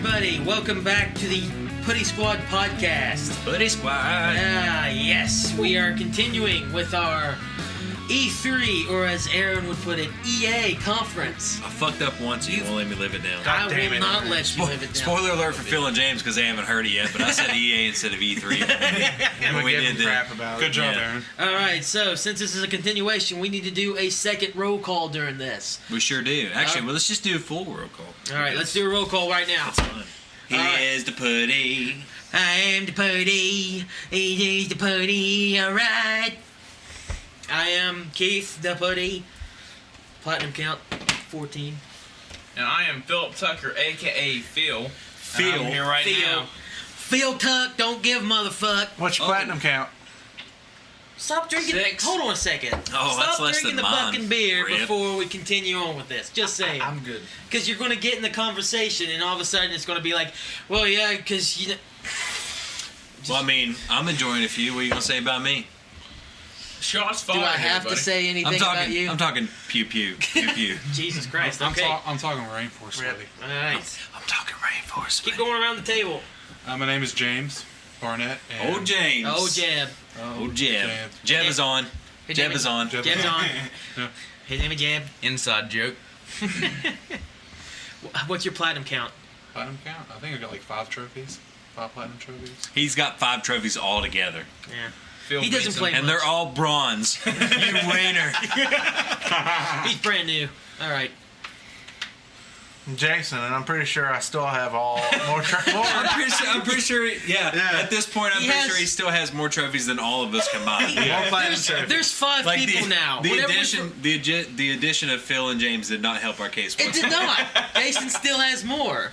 everybody. Welcome back to the Puddy Squad podcast. Puddy Squad. Yes, we are continuing with our E3, or as Aaron would put it, EA conference. I fucked up once and you won't let me live it down. I will not let you live it down. Spoiler alert for Phil and James because they haven't heard it yet, but I said EA instead of E3. And we did crap about it. Good job, Aaron. Alright, so since this is a continuation, we need to do a second roll call during this. We sure do. Actually, well, let's just do a full roll call. Alright, let's do a roll call right now. That's fun. He is the Puddy. I am the Puddy. He is the Puddy. Alright. I am Keith the Puddy. Platinum count 14. And I am Philip Tucker, a.k.a. Phil. Phil. I'm here right now. Phil Tuck, don't give motherfuck. What's your platinum count? Stop drinking. 6. Hold on a second. Oh, that's Stop less drinking than the mine. fucking beer Rip. before we continue on with this. Just saying. I'm good. Because you're going to get in the conversation and all of a sudden it's going to be like, well, yeah, because you know. Well, I mean, I'm enjoying a few. What are you going to say about me? Shots Do fired. I have to say anything about you? I'm talking pew pew. Pew pew. Jesus Christ, I'm okay. talking rainforest Rip. lady. Alright. I'm talking rainforest. Keep going around the table. My name is James Barnett. And Old James. Oh, Jeb. Old Jeb. Jeb is on. His Jeb name is on. Jeb. Jeb's on. Yeah. His name is Jeb. Inside joke. What's your platinum count? Platinum count? I think I got like 5 trophies. 5 platinum trophies. He's got 5 trophies all together. Yeah. Phil He doesn't beats play him. And they're all bronze. You wiener. He's brand new. Alright. Jason, and I'm pretty sure I still have all more trophies. I'm pretty sure, yeah. At this point, I'm He pretty has- sure he still has more trophies than all of us combined. There's 5 Like people now. The Whenever we addition, the addition of Phil and James did not help our case. It did not. Jason still has more.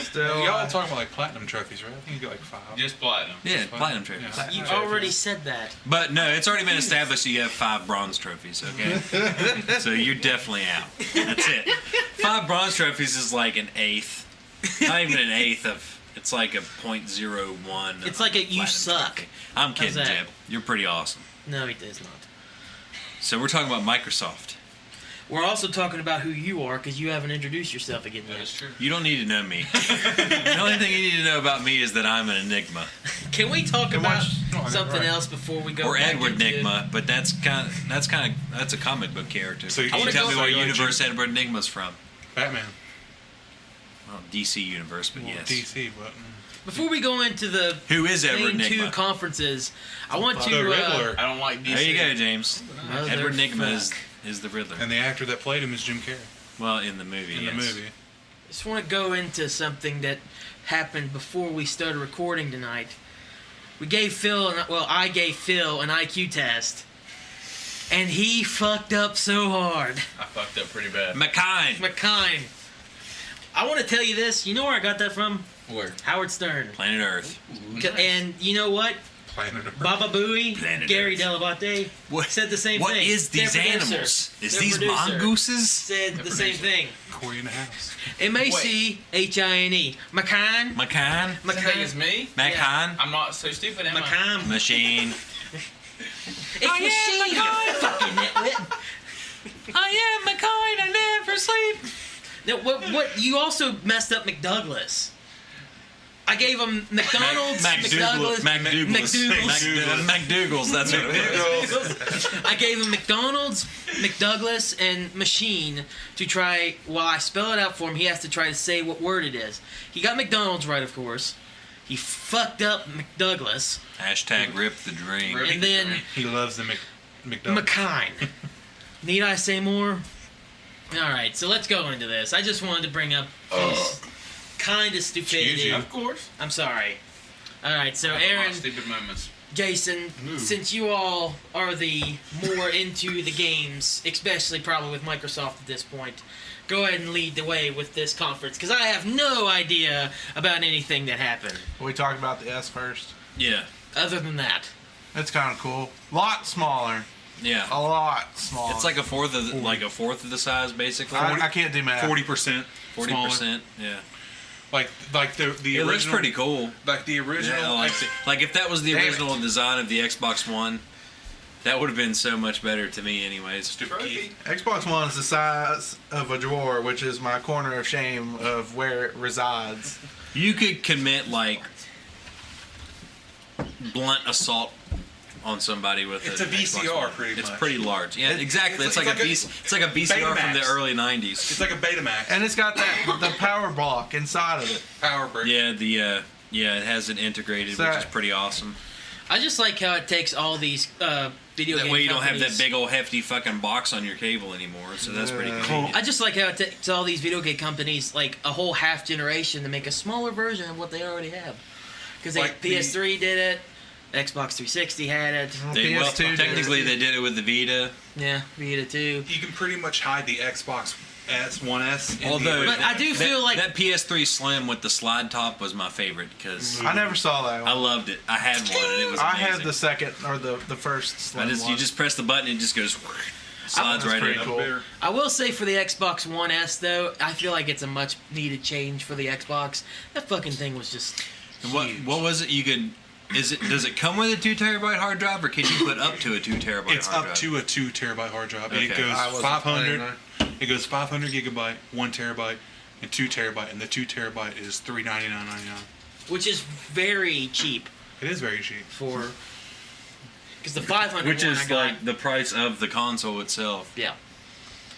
Still, Y'all talking about like platinum trophies, right? I think you got like 5. Just platinum. Yeah, platinum trophies. Yeah. You already said that. But no, it's already been established that you have 5 bronze trophies. Okay, so you're definitely out. That's it. 5 bronze trophies is like an eighth, not even an eighth of. It's like a 0.01. It's like a you platinum suck. trophy. I'm kidding, How's that? Jeb. You're pretty awesome. No, he does not. So we're talking about Microsoft. We're also talking about who you are because you haven't introduced yourself again That yet. is true. You don't need to know me. The only thing you need to know about me is that I'm an enigma. Can we talk about no, something right. else before we go? Or back Edward into- Nigma, but that's a comic book character. So you- Can you I wanna tell go- me so what you like universe Edward Nigma's from? Batman. Well, DC universe, but Well, yes. DC, but Before we go into the Who is Edward main 2 Nigma? conferences, I want to. the Riddler. I don't like DC. There you go, James. Edward Motherfuck. Nigma is the Riddler. and the actor that played him is Jim Carrey Well, in the movie, in yes. the movie. Just want to go into something that happened before we started recording tonight. I gave Phil an IQ test, and he fucked up so hard. I fucked up pretty bad. McKine. McKine. I want to tell you this. You know where I got that from? Where? Howard Stern. Planet Earth. And you know what? Planet Earth. Baba Booey, Planet Gary Earth. Delabate What- said the same What thing. is these Their producer. animals? Is Their these producer mongooses? Said the same producer. thing. Corey in the house. MACHINE. McKine. McKine? Same thing as me? McKine? I'm not so stupid, am I? McKine. Machine. It's machine, you fucking nitwit. I am McKine, I never sleep. No, what? You also messed up McDouglas. I gave him McDonald's, McDouglas, McDougal's, that's what it was. I gave him McDonald's, McDouglas, and machine to try. While I spell it out for him, he has to try to say what word it is. He got McDonald's right, of course. He fucked up McDouglas, Hashtag rip the dream. Rip. and then He loves the McDonald's. McKine. Need I say more? All right, so let's go into this. I just wanted to bring up this kind of stupidity. Of course. I'm sorry. All right, so I have a lot Aaron, of stupid moments. Jason, since you all are the more into the games, especially probably with Microsoft at this point, go ahead and lead the way with this conference, because I have no idea about anything that happened we talked about the S first. Yeah. other than that. It's kind of cool. Lot smaller. Yeah. A lot smaller. It's like a fourth of the size, basically. I can't do math. 40%. 40%. Yeah. Like the It original. looks pretty cool. Like the original. Yeah, like if that was the Damn original design of the Xbox One, That would have been so much better to me, anyways. Stupid key. Xbox One is the size of a drawer, which is my corner of shame of where it resides. You could commit like blunt assault on somebody with It's a a VCR, pretty It's much. pretty large. Yeah, exactly. It's, it's like, like it's like a VCR from the Betamax. early '90s. It's like a Betamax. And it's got the power block inside of it. Power brick. Yeah, it has it integrated, So- which is pretty awesome. I just like how it takes all these video That game way you don't have that companies- big old hefty fucking box on your cable anymore. So that's pretty Yeah. convenient. I just like how it takes all these video game companies like a whole half generation to make a smaller version of what they already have. Because Like PS3 did it, Xbox 360 had it, Well, PS2 did technically it. they did it with the Vita. yeah, Vita too. You can pretty much hide the Xbox One S. in the Although, original But I do Xbox. feel like that PS3 Slim with the slide top was my favorite because I never saw that I one. loved it. I had one and it was I amazing. had the second or the first slim You one. just press the button and it just goes slides That's right pretty in. cool. Better. I will say for the Xbox One S though, I feel like it's a much needed change for the Xbox. That fucking thing was just And what huge. what was it? You could does it come with a 2 terabyte hard drive or can you put up to a 2 terabyte It's hard up drive? to a 2 terabyte hard drive. Okay. It goes I wasn't 500. planning It goes 500 gigabyte, 1 terabyte, and 2 terabyte. And the 2 terabyte is $399.99. which is very cheap It is very cheap. for because the 500 Which one is I got, like the price of the console itself. yeah.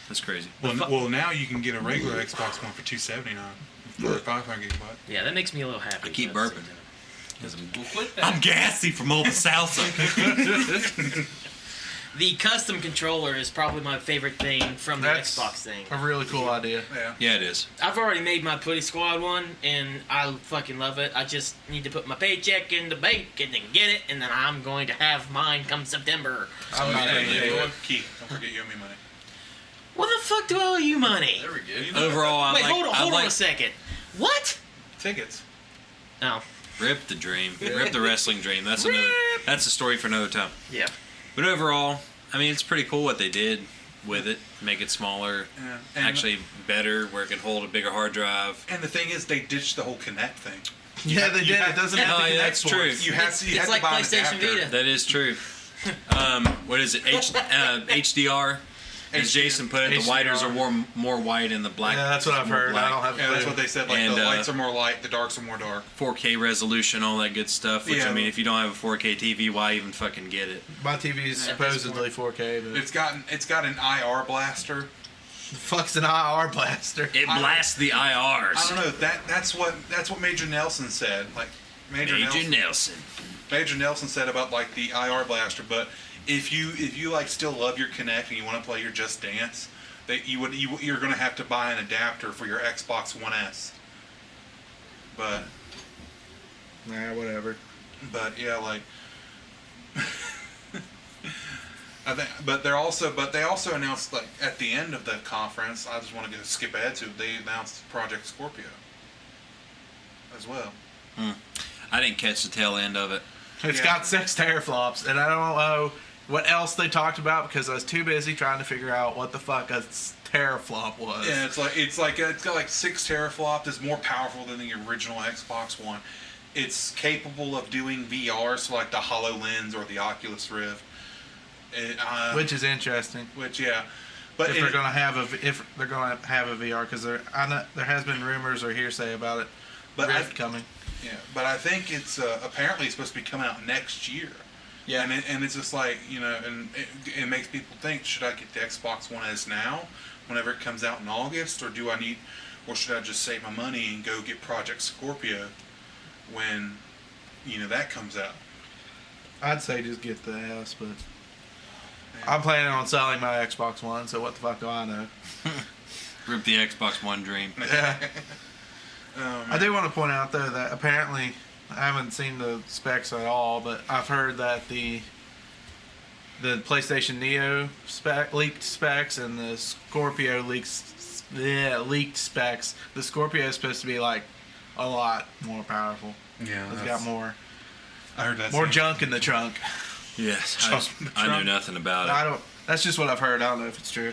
That's crazy. Well, now you can get a regular Xbox One for $279 for 500 gigabyte. Yeah, that makes me a little happy. I keep That's- burping. 'Cause I'm gassy from all the salsa. The custom controller is probably my favorite thing from the That's Xbox thing. a really cool idea. Yeah. Yeah, it is. I've already made my Puddy Squad one, and I fucking love it. I just need to put my paycheck in the bank and then get it, and then I'm going to have mine come September. I'm not Hey, gonna hey, do it. Keith, don't forget you owe me money. What the fuck do I owe you money? There we go. Overall, I Wait, like. hold I on like a second. What? Tickets. Oh, Rip the dream. Rip the wrestling dream. That's a story for another time. yeah. But overall, I mean, it's pretty cool what they did with it. Make it smaller, Yeah. And, actually better, where it can hold a bigger hard drive. And the thing is, they ditched the whole Connect thing. Yeah, they did. It doesn't have Oh, the yeah, Kinect that's true. ports. You have It's- to. You it's have like to buy an PlayStation adapter. Vita. That is true. What is it? HDR. As Jason put it, the whiters are more white and the black. Yeah, that's what I've more heard. black. I don't have. Yeah, that's what they said. Like And, the lights are more light, the darks are more dark. 4K resolution, all that good stuff. Which Yeah. I mean, if you don't have a 4K TV, why even fucking get it? My TV is At this supposedly 4K, but It's got an IR blaster. the fuck's an IR blaster? It blasts the IRs. I don't know. That's what Major Nelson said. Like Major Nelson. Nelson said about like the IR blaster. But if you like still love your Kinect and you want to play your Just Dance, that you're gonna have to buy an adapter for your Xbox One S. But Nah, whatever. yeah, like I think, but they also announced like at the end of the conference. I just want to skip ahead to. They announced Project Scorpio as well. I didn't catch the tail end of it. It's Yeah. got 6 teraflops, and I don't know what else they talked about because I was too busy trying to figure out what the fuck a teraflop was. Yeah, it's got like 6 teraflops. It's more powerful than the original Xbox One. It's capable of doing VR, so like the HoloLens or the Oculus Rift. Which is interesting. Yeah, but If they're gonna have a VR, because there has been rumors or hearsay about it. But Rift coming. yeah, but I think it's apparently it's supposed to be coming out next year. Yeah. And it's just like, and it makes people think, should I get the Xbox One S now, whenever it comes out in August, or should I just save my money and go get Project Scorpio when, that comes out? I'd say just get the S, but I'm planning on selling my Xbox One, so what the fuck do I know? Rip the Xbox One dream. Yeah. I do want to point out though that apparently I haven't seen the specs at all, but I've heard that the PlayStation Neo leaked specs and the Scorpio leaked specs. The Scorpio is supposed to be like a lot more powerful. Yeah, It's got more I heard that. junk in the trunk. Yes, Trump. I know nothing about it. I don't. That's just what I've heard. I don't know if it's true.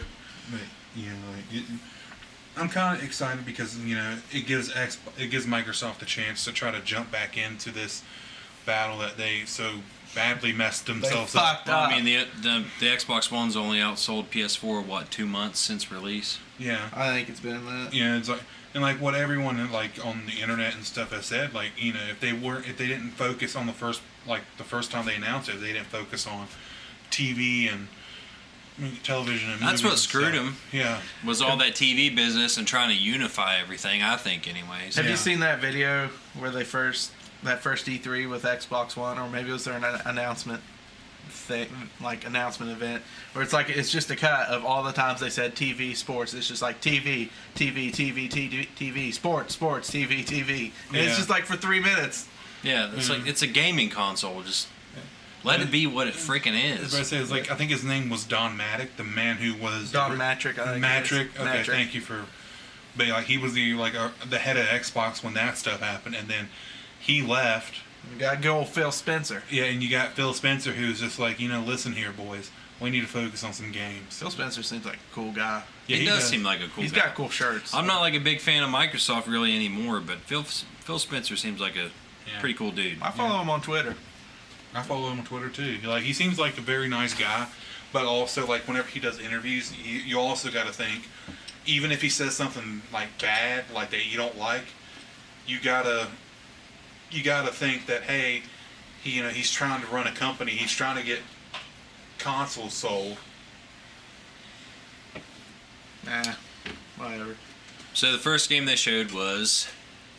I'm kind of excited because it gives Microsoft a chance to try to jump back into this battle that they so badly messed themselves They up. fucked Well, up. I mean, the Xbox One's only outsold PS4 what 2 months since release. Yeah. I think it's been that. Yeah, it's like, and like what everyone like on the internet and stuff has said, like, you know, if they didn't focus on the first time they announced it, they didn't focus on TV and television and That's movies what and screwed stuff. them. Yeah. Was all that TV business and trying to unify everything. I think, anyways. Have Yeah. you seen that video where that first E3 with Xbox One, or maybe it was their announcement event, where it's just a cut of all the times they said TV, sports. It's just like TV, sports, TV, and Yeah. it's just like for 3 minutes. Yeah, it's like it's a gaming console. Just let it be what it freaking is. I say is like I think his name was Don Matrick, the man who was Don Matrick, I think. Matrick. Okay, Matrick. thank you for. But like he was the head of Xbox when that stuff happened, and then he left. You got good old Phil Spencer. Yeah, and you got Phil Spencer, who's just like, listen here, boys, we need to focus on some games. Phil Spencer seems like a cool guy. Yeah, he does seem like a cool He's guy. got cool shirts. I'm not like a big fan of Microsoft really anymore, but Phil Spencer seems like a pretty cool dude. I follow him on Twitter. I follow him on Twitter too. Like he seems like a very nice guy, but also like whenever he does interviews, you also got to think, even if he says something like bad, like that you don't like, you gotta think that hey, he's trying to run a company. He's trying to get consoles sold. Nah, whatever. So the first game they showed was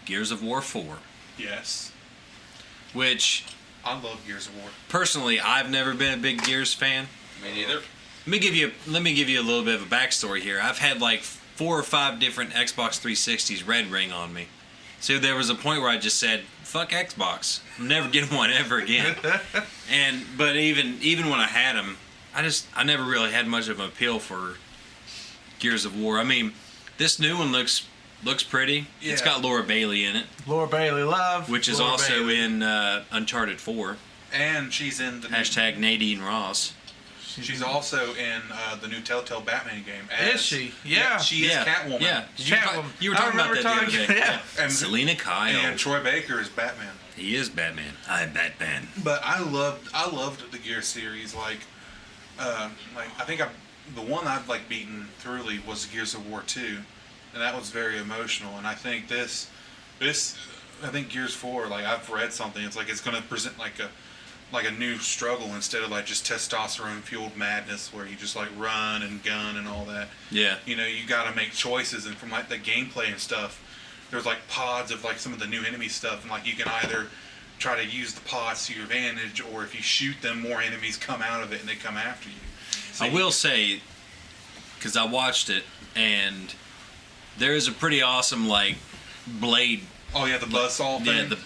Gears of War 4, Yes, which I love Gears of War. personally I've never been a big Gears fan. Me neither. Let me give you a little bit of a backstory here. I've had like 4 or 5 different Xbox 360s Red Ring on me. So there was a point where I just said, "Fuck Xbox, I'm never getting one ever again." But even when I had them, I never really had much of an appeal for Gears of War. I mean, this new one looks pretty. Yeah. It's got Laura Bailey in it, Laura Bailey Love. which is Laura also Bailey. in Uncharted 4. And she's in the Hashtag Nadine Ross. She's also in the new Telltale Batman game. Is she? Yeah. she is Catwoman. Yeah, Catwoman. you were I talking about remember that the other day. yeah. And Selena Kyle. And Troy Baker is Batman. He is Batman. I'm Batman. But I loved the Gear series. Like I think the one I've like beaten thoroughly was Gears of War 2, and that was very emotional. And I think this I think Gears 4, like I've read something. It's like it's going to present like a new struggle instead of like just testosterone fueled madness where you just like run and gun and all that. Yeah. You got to make choices, and from like the gameplay and stuff, there's like pods of like some of the new enemy stuff, and like you can either try to use the pods to your advantage, or if you shoot them, more enemies come out of it and they come after you. So I will say, because I watched it, and there is a pretty awesome like blade. Oh yeah, the buzzsaw thing. Yeah, the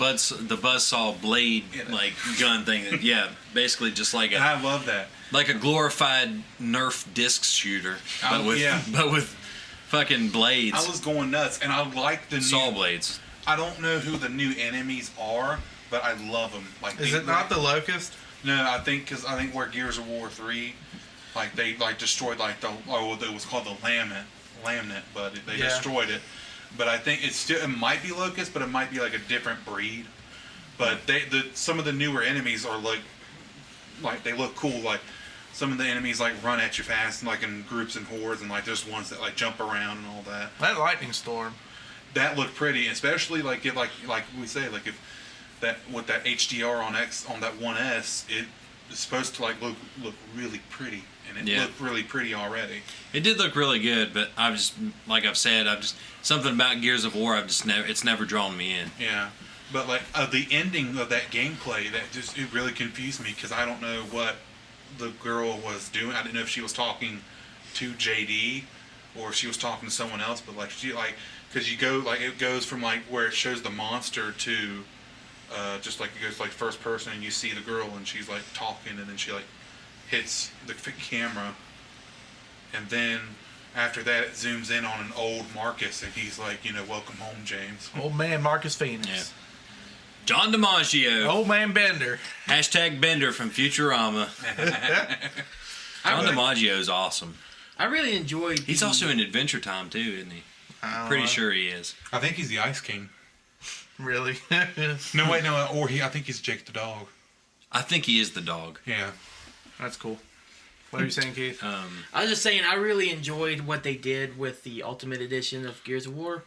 buzzsaw blade Yeah. like gun thing. Yeah, basically just like I love that. a glorified Nerf disc shooter, but Oh, with yeah. fucking blades, I was going nuts, and I like the saw new. blades. I don't know who the new enemies are, but I love them. Like, Is it not the Locust? No, I think where Gears of War 3, like they like destroyed like it was called the laminate, but they Yeah. destroyed it. But I think it might be Locust, but it might be like a different breed. But some of the newer enemies are like they look cool. Like some of the enemies like run at you fast, and like in groups and hordes, and like there's ones that like jump around and all that. That lightning storm. That looked pretty, especially like we say, like if that with that HDR on that 1S, it is supposed to like look really pretty, and it looked really pretty already. It did look really good, but like I've said, something about Gears of War. It's never drawn me in. Yeah, but like the ending of that gameplay, it really confused me because I don't know what the girl was doing. I didn't know if she was talking to JD or if she was talking to someone else. But like because you go like it goes from like where it shows the monster to just like it goes like first person, and you see the girl and she's like talking, and then she like hits the camera, and then after that it zooms in on an old Marcus, and he's like, welcome home, James. Old man Marcus Phoenix. Yeah. John DiMaggio. Old man Bender. Hashtag Bender from Futurama. John DiMaggio is awesome. I really enjoyed. He's also in Adventure Time too, isn't he? Pretty sure he is. I think he's the Ice King. Really? No, wait, no, I think he's Jake the dog. I think he is the dog. Yeah. That's cool. What are you saying, Keith? I was just saying, I really enjoyed what they did with the Ultimate Edition of Gears of War.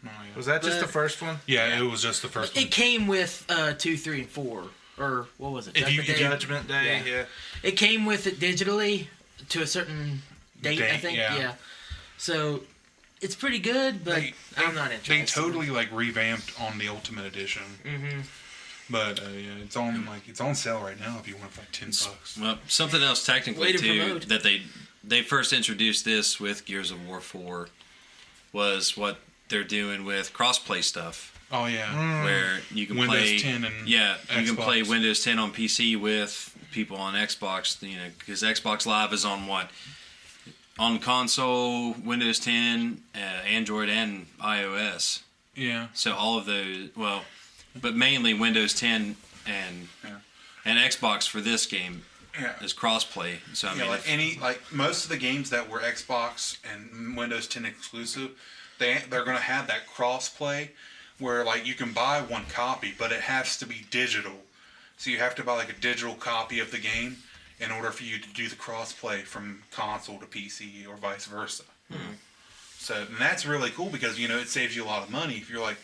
Oh, yeah. Was that just the first one? Yeah, it was just the first one. It came with 2, 3, and 4. Or, what was it? Judgment Day, yeah. It came with it digitally to a certain date, I think. Yeah. So, it's pretty good, but I'm not interested. They totally like revamped on the Ultimate Edition. Mm-hmm. But yeah, it's on sale right now if you want it for like $10. Well, something else technically Way to too promote. that they first introduced this with Gears of War 4 was what they're doing with crossplay stuff. Oh yeah. Where you can Windows play 10 and you can play Xbox. Windows 10 on PC with people on Xbox. You know, because Xbox Live is on what on console, Windows 10, Android, and iOS. Yeah. So all of those, well, but mainly Windows 10 and Xbox for this game Yeah. is crossplay. So I mean, like most of the games that were Xbox and Windows 10 exclusive, they're going to have that cross-play where like you can buy one copy, but it has to be digital. So you have to buy like a digital copy of the game in order for you to do the cross-play from console to PC or vice versa. So and that's really cool because it saves you a lot of money if you're like,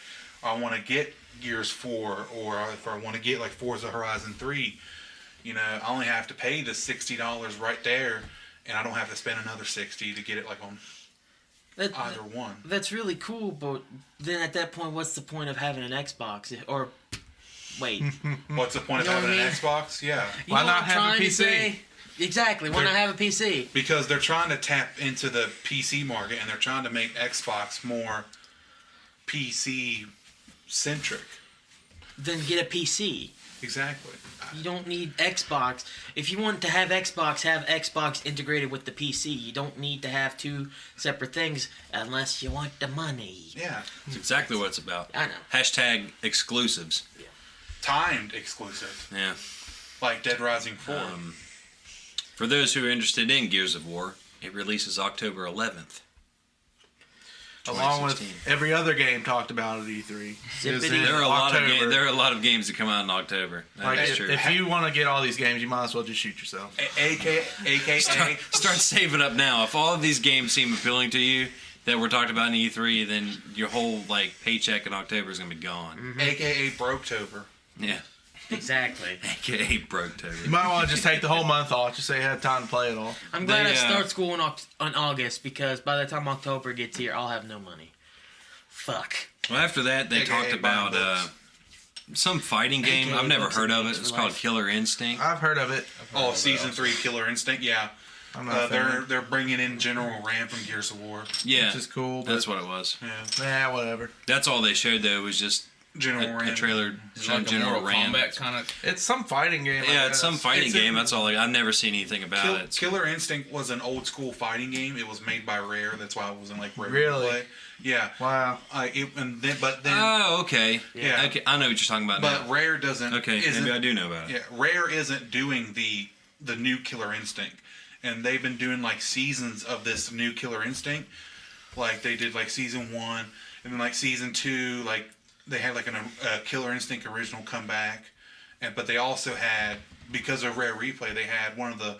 I want to get Gears 4 or if I want to get like Forza Horizon 3. I only have to pay the $60 right there, and I don't have to spend another $60 to get it like on either one. That's really cool, but then at that point, what's the point of having an Xbox? Or, wait. What's the point of You know having what I an mean? Xbox? Yeah. Why know not what I'm have a trying to PC? say? Exactly. Why not have a PC? Because they're trying to tap into the PC market, and they're trying to make Xbox more PC-centric. Then get a PC. Exactly. You don't need Xbox. If you want to have Xbox integrated with the PC. You don't need to have two separate things unless you want the money. Yeah. that's exactly what it's about. I know. Hashtag exclusives. Timed exclusive. Yeah. Like Dead Rising 4. For those who are interested in Gears of War, it releases October 11th. Along with 2016. every other game talked about at E3. is in There are a October. there are a lot of games that come out in October. That's true. If you want to get all these games, you might as well just shoot yourself. AKA. Start saving up now. If all of these games seem appealing to you that were talked about in E3, then your whole paycheck in October is gonna be gone. AKA Broketober. Yeah, Exactly. AKA You Broketober. might want to just take the whole month off, just so you have time to play it all. I'm glad They, I start school on August because by the time October gets here, I'll have no money. Fuck. Well, after that, they AKA talked about books. some fighting game. AKA I've never books heard and of it. games It's for called life. Killer Instinct. I've heard of it. Oh, Season 3 Killer Instinct. Yeah. I'm not a fan. They're bringing in General Ram from Gears of War. Yeah, Which is cool. But that's what it was. Yeah. whatever. That's all they showed though was just General a Ram. trailer It's showing like a General Mortal Ram. Kombat kind of. It's some fighting game. I Yeah, it's guess. some fighting It's game. in- That's all. I've never seen anything about it. Killer Instinct was an old school fighting game. It was made by Rare. That's why it was in Rare Really? Replay. Yeah. Wow. But then Oh, okay. Yeah. Okay, I know what you're talking about but now. Rare doesn't. Okay, isn't, maybe I do know about it. Yeah, Rare isn't doing the new Killer Instinct, and they've been doing seasons of this new Killer Instinct. Like they did season 1, and then season 2, they had a Killer Instinct original come back, but they also had, because of Rare Replay, they had one of the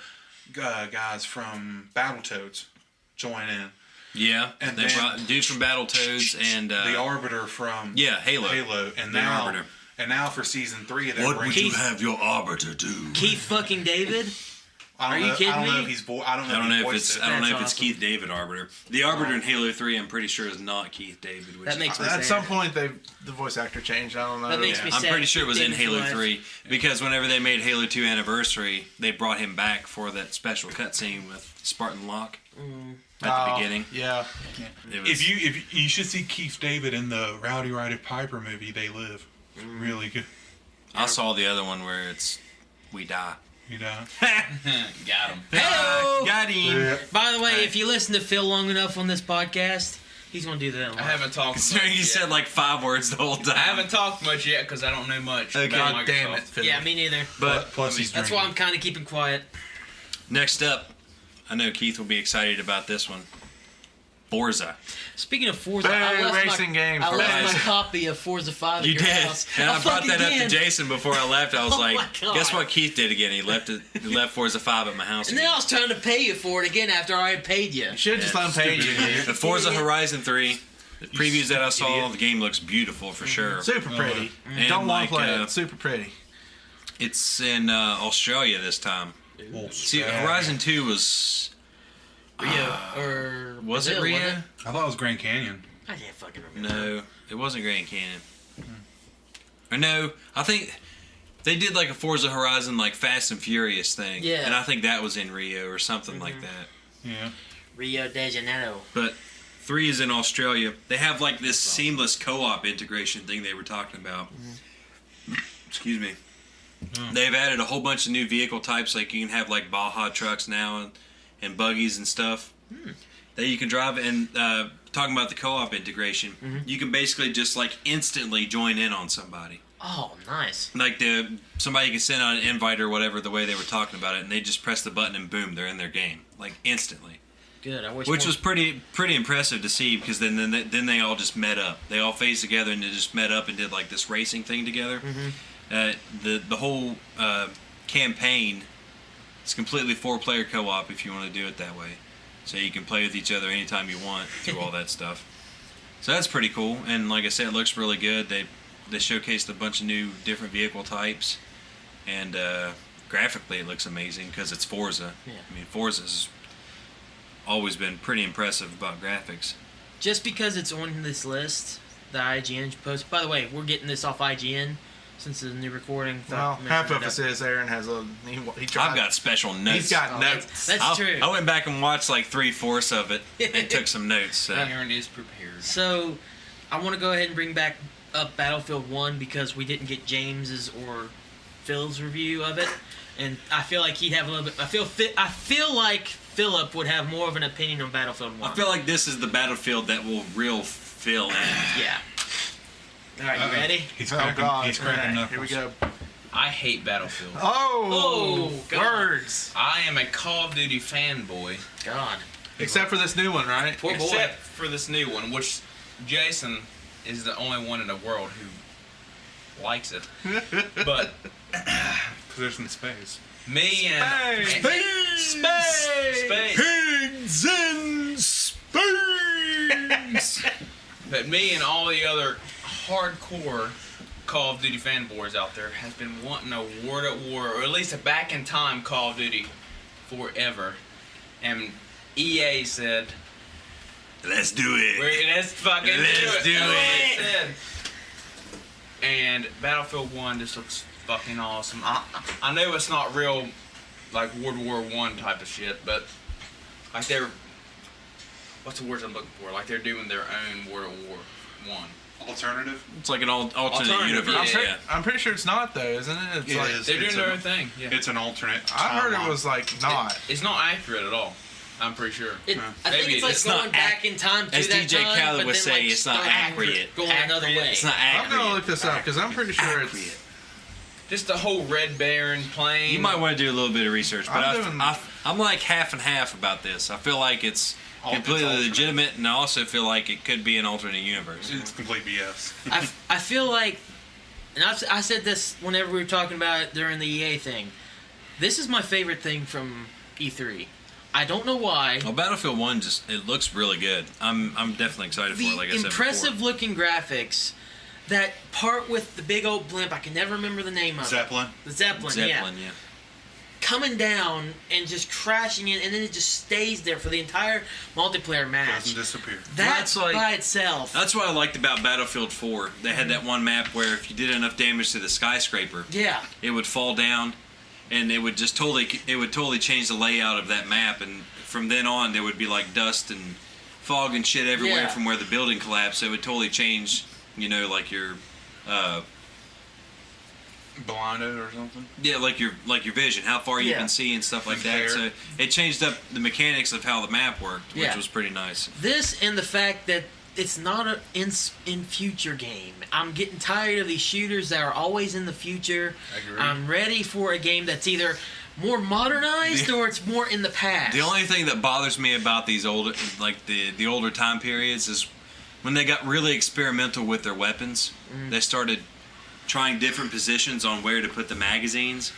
guys from Battletoads join in. Yeah, And they then- brought dude from Battletoads and The Arbiter from Halo. and The now Arbiter. and now for season 3, they're bringing. have your Arbiter do? Keith fucking David? I don't Are you know, kidding I don't know me? if he's I don't know. I don't if he know if voiced it's it. I don't know if That's it's awesome. Keith David Arbiter. The Arbiter in Halo 3, I'm pretty sure is not Keith David. Which That makes me At sad. some point, the voice actor changed. I don't know. That makes me I'm sad. pretty sure it was in David for Halo life. 3 because whenever they made Halo 2 Anniversary, they brought him back for that special cutscene with Spartan Locke at the beginning. Yeah. It was, If you should see Keith David in the Rowdy Roddy Piper movie, They Live. It's really good. I saw the other one where it's We Die. You know. Got him. Hello! Got him. By the way, if you listen to Phil long enough on this podcast, he's going to do that a lot. I haven't talked much Considering he yet. said 5 words the whole time. I haven't talked much yet because I don't know much Okay. about God damn it, Microsoft. Phil. Yeah, me neither. But Plus he's That's drinking. why I'm kind of keeping quiet. next up, I know Keith will be excited about this one. Forza. Speaking of Forza, Boo, I left racing games. I left guys. my copy of Forza 5 at You your did, house. and I brought fucking that up to did. Jason before I left. I was Oh like, my God. guess what Keith did again? He left Forza 5 at my house. And then again. I was trying to pay you for it again after I had paid you. You should have just let him pay you. The Forza Horizon 3, the previews that I saw, idiot. the game looks beautiful for sure. Super pretty. And Don't want like, to play it. uh, It's super pretty. It's in Australia this time. See, Horizon 2 was Rio or was it Brazil, Rio? wasn't I thought it was Grand Canyon. I can't fucking remember. No, it wasn't Grand Canyon. Or no, I think they did like a Forza Horizon like Fast and Furious thing. Yeah. And I think that was in Rio or something like that. Yeah. Rio de Janeiro. But 3 is in Australia. They have like this seamless co-op integration thing they were talking about. Excuse me. They've added a whole bunch of new vehicle types. Like you can have like Baja trucks now and buggies and stuff that you can drive. And talking about the co-op integration, you can basically just like instantly join in on somebody. Oh, nice. Like somebody can send out an invite or whatever the way they were talking about it, and they just press the button and boom, they're in their game like instantly. Good. I wish. Which more- was pretty impressive to see because then they all just met up. They all phased together and they just met up and did like this racing thing together. The whole campaign is completely 4-player co-op if you want to do it that way. So you can play with each other anytime you want through all that stuff. So that's pretty cool. And like I said, it looks really good. They showcased a bunch of new different vehicle types, and graphically it looks amazing because it's Forza. Yeah. I mean, Forza's always been pretty impressive about graphics. Just because it's on this list, the IGN post. By the way, we're getting this off IGN since it's a new recording. Well, Thought- half of mentioned it it is Aaron has a. He tried. I've got special notes. He's got up. Oh, notes. That's true. I went back and watched like 3/4 of it and took some notes. So. Aaron is prepared. So, I want to go ahead and bring back up Battlefield 1 because we didn't get James's or Phil's review of it, and I feel like he'd have a little bit. I feel like Philip would have more of an opinion on Battlefield 1. I feel like this is the battlefield that will real fill in. Yeah. All right, you ready? He's Oh cracking, God! he's cracking Alright, knuckles. here we go. I hate Battlefield. Oh, God. words. I am a Call of Duty fanboy. God. Except for this new one, right? Poor boy. Except for this new one, which Jason is the only one in the world who likes it. But Because there's in space. me and Space. Pigs in space. But me and all the other hardcore Call of Duty fanboys out there has been wanting a World at War, or at least a back in time Call of Duty forever. And EA said, Let's do it. let's fucking Let's do That's what it. they said. And Battlefield 1 just looks fucking awesome. I know it's not real, like World War I type of shit, but like they're, what's the words I'm looking for? Like they're doing their own World War I. Alternative? It's like an alternate Alternative, universe. yeah. I'm pretty sure it's not though, isn't it? It's It like is. They're doing It's their a- own thing. Yeah. It's an alternate. I heard it timeline. was like not. It's not accurate at all. I'm pretty sure. I Maybe think it's like it's going not back in time to as that DJ time, Khaled but would then, say, like, it's not start accurate. Going another way. It's not I'm accurate. gonna look this up because I'm pretty sure Accurate. it's. Just the whole Red Baron plane. You might want to do a little bit of research, but I'm doing- I'm like half and half about this. I feel like it's completely alternate. legitimate, and I also feel like it could be an alternate universe. It's complete BS. I feel like, and I said this whenever we were talking about it during the EA thing. This is my favorite thing from E3. I don't know why. Well, Battlefield 1 it looks really good. I'm definitely excited for it. Like I said before. Impressive looking graphics. That part with the big old blimp, I can never remember the name of Zeppelin. it. The Zeppelin, yeah. Zeppelin, yeah. Coming down and just crashing in, and then it just stays there for the entire multiplayer match. Doesn't disappear. That's That's like- by itself. That's what I liked about Battlefield 4. They had that one map where if you did enough damage to the skyscraper, yeah. it would fall down, and it would totally change the layout of that map. And from then on, there would be like dust and fog and shit everywhere Yeah. from where the building collapsed. So it would totally change, like your, Blinded or something. yeah, like your vision, how far you Yeah. can see and stuff like that. Fair. So it changed up the mechanics of how the map worked, which Yeah. was pretty nice. This and the fact that it's not a in future game. I'm getting tired of these shooters that are always in the future. Agreed. I'm ready for a game that's either more modernized or it's more in the past? The only thing that bothers me about these older, like the older time periods, is when they got really experimental with their weapons. They started trying different positions on where to put the magazines.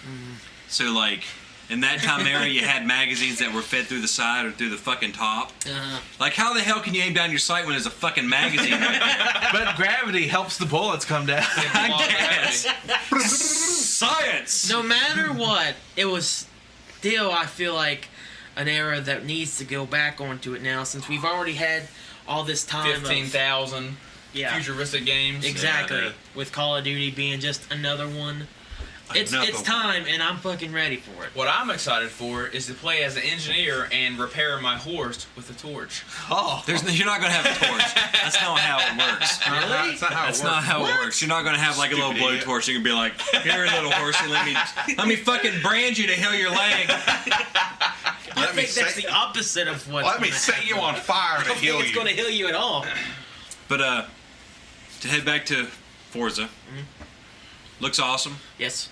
So, like, in that time era, you had magazines that were fed through the side or through the fucking top. Like, how the hell can you aim down your sight when there's a fucking magazine? But gravity helps the bullets come down. I guess. Science! No matter what, it was still, I feel like, an era that needs to go back onto it now, since we've already had all this time 15,000 yeah, futuristic games. exactly. Yeah, with Call of Duty being just another one. It's time, and I'm fucking ready for it. What I'm excited for is to play as an engineer and repair my horse with a torch. Oh, You're not going to have a torch. That's not how it works. Really? That's not how That's it not works. how it works. You're not going to have like a little Stupid idiot. blowtorch. You can be like, here, little horsey, let me fucking brand you to heal your leg. I think that's the opposite of what's Let me gonna set happen. you on fire I to don't heal think it's you. going to heal you at all. But to head back to Forza, looks awesome. Yes.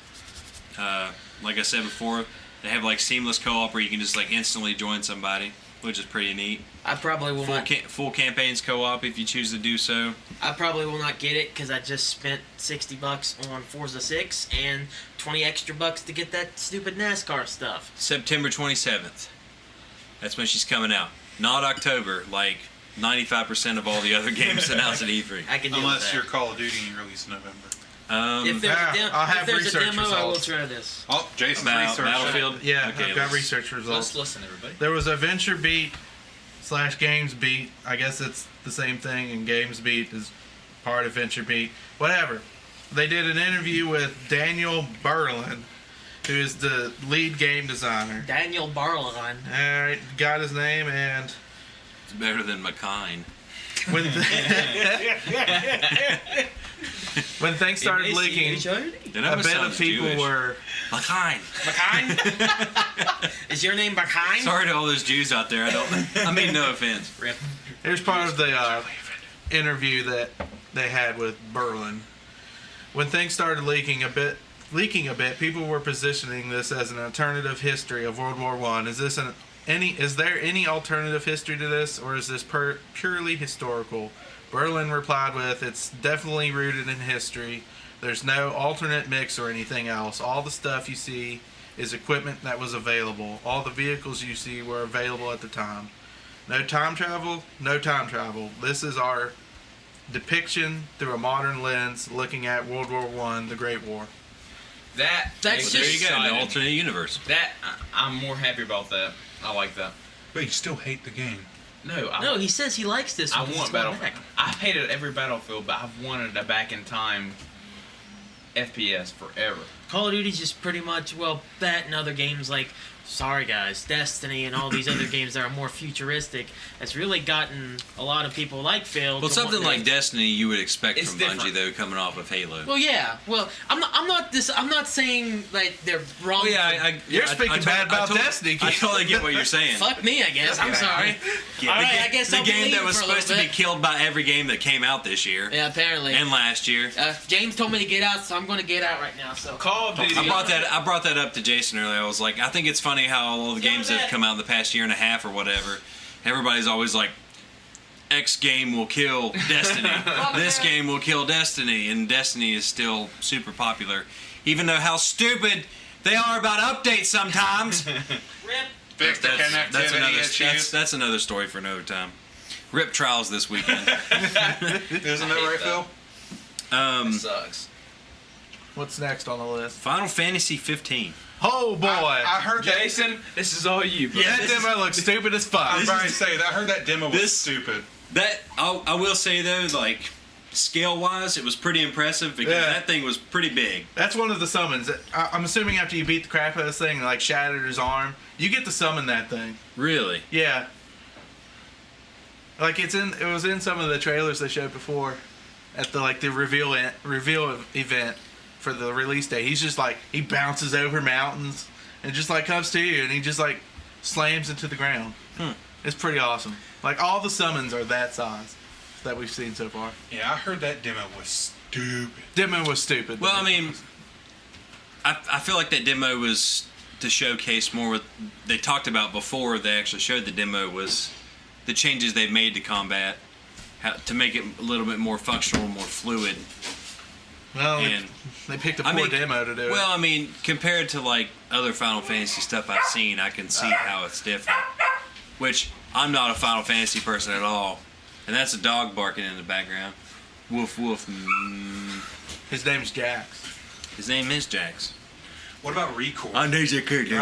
Like I said before, they have like seamless co-op where you can just like instantly join somebody, which is pretty neat. I probably will not. Full campaigns co-op if you choose to do so. I probably will not get it because I just spent $60 on Forza 6 and 20 extra bucks to get that stupid NASCAR stuff. September 27th. That's when she's coming out. Not October, like 95% of all the other games announced at E3. I can deal Unless with you're that. Call of Duty and you release in November. If there's, I'll have if there's a research demo, I will results. try this. Oh, Jason's About research. Battlefield? Yeah, Okay, I've got let's- research results. Let's listen, everybody. There was a Venture Beat / Games Beat. I guess it's the same thing, and Games Beat is part of Venture Beat. Whatever. They did an interview with Daniel Berlin, who is the lead game designer. Daniel Barline. Alright, got his name, and It's better than McKine. when, when things started leaking, That a almost bit of sounds people Jewish. were... McKine. Is your name Bakine? Sorry to all those Jews out there. I mean no offense. Rip. Here's part of the interview that they had with Berlin. When things started leaking a bit, people were positioning this as an alternative history of World War One. Is this is there any alternative history to this, or is this purely historical? Berlin replied with, "It's definitely rooted in history. There's no alternate mix or anything else. All the stuff you see is equipment that was available. All the vehicles you see were available at the time. No time travel, no time travel. This is our depiction through a modern lens looking at World War One, the Great War." That's That's There just you go, an exciting. alternate universe. I'm more happy about that. I like that. But you still hate the game. No, No, he says he likes this I one. 'cause want it's going Battlefield. back. I've hated every Battlefield, but I've wanted a back in time FPS forever. Call of Duty's just pretty much, well, that and other games like, sorry guys, Destiny and all these other games that are more futuristic, that's really gotten a lot of people like Phil. Well, to something want like to- Destiny you would expect It's from different. Bungie though, coming off of Halo. Well, yeah. Well, I'm not saying like they're wrong. Oh, yeah, for- You're speaking bad about Destiny, I Keith. totally get what you're saying. Fuck me, I guess. I'm sorry. Yeah, All the right, ga- I guess the I'll game believe that was for a little supposed to be bit. killed by every game that came out this year Yeah, apparently. and last year. James told me to get out, so I'm going to get out right now. So Call of Duty. I brought that up to Jason earlier. I was like, I think it's funny how all the games that have come out in the past year and a half or whatever, everybody's always like, X game will kill Destiny. This game will kill Destiny, and Destiny is still super popular, even though how stupid they are about updates sometimes. Rip. Fix the connectivity issues. That's another story for another time. Rip trials this weekend. Isn't that right, Phil? Sucks. What's next on the list? Final Fantasy 15. Oh boy! I heard that. Jason, this is all you. Bro. That demo looks stupid as fuck. I was about to say that. I heard that demo was This- stupid. That I will say though, like scale wise, it was pretty impressive because Yeah. that thing was pretty big. That's one of the summons. I'm assuming after you beat the crap out of this thing and like shattered his arm, you get to summon that thing. Really. Yeah. Like it was in some of the trailers they showed before, at the reveal event for the release day. He's just like he bounces over mountains and just like comes to you and he just like slams into the ground. It's pretty awesome. Like all the summons are that size that we've seen so far. Yeah, I heard that demo was stupid. Demo was stupid. Well, I mean, I feel like that demo was to showcase more what they talked about before they actually showed the demo was the changes they've made to combat, to make it a little bit more functional, more fluid. Well, And they picked a poor demo to do it. well, I mean, compared to like other Final Fantasy stuff I've seen, I can see how it's different. Which I'm not a Final Fantasy person at all, and that's a dog barking in the background. Woof woof. His name's Jax. His name is Jax. What about Record? I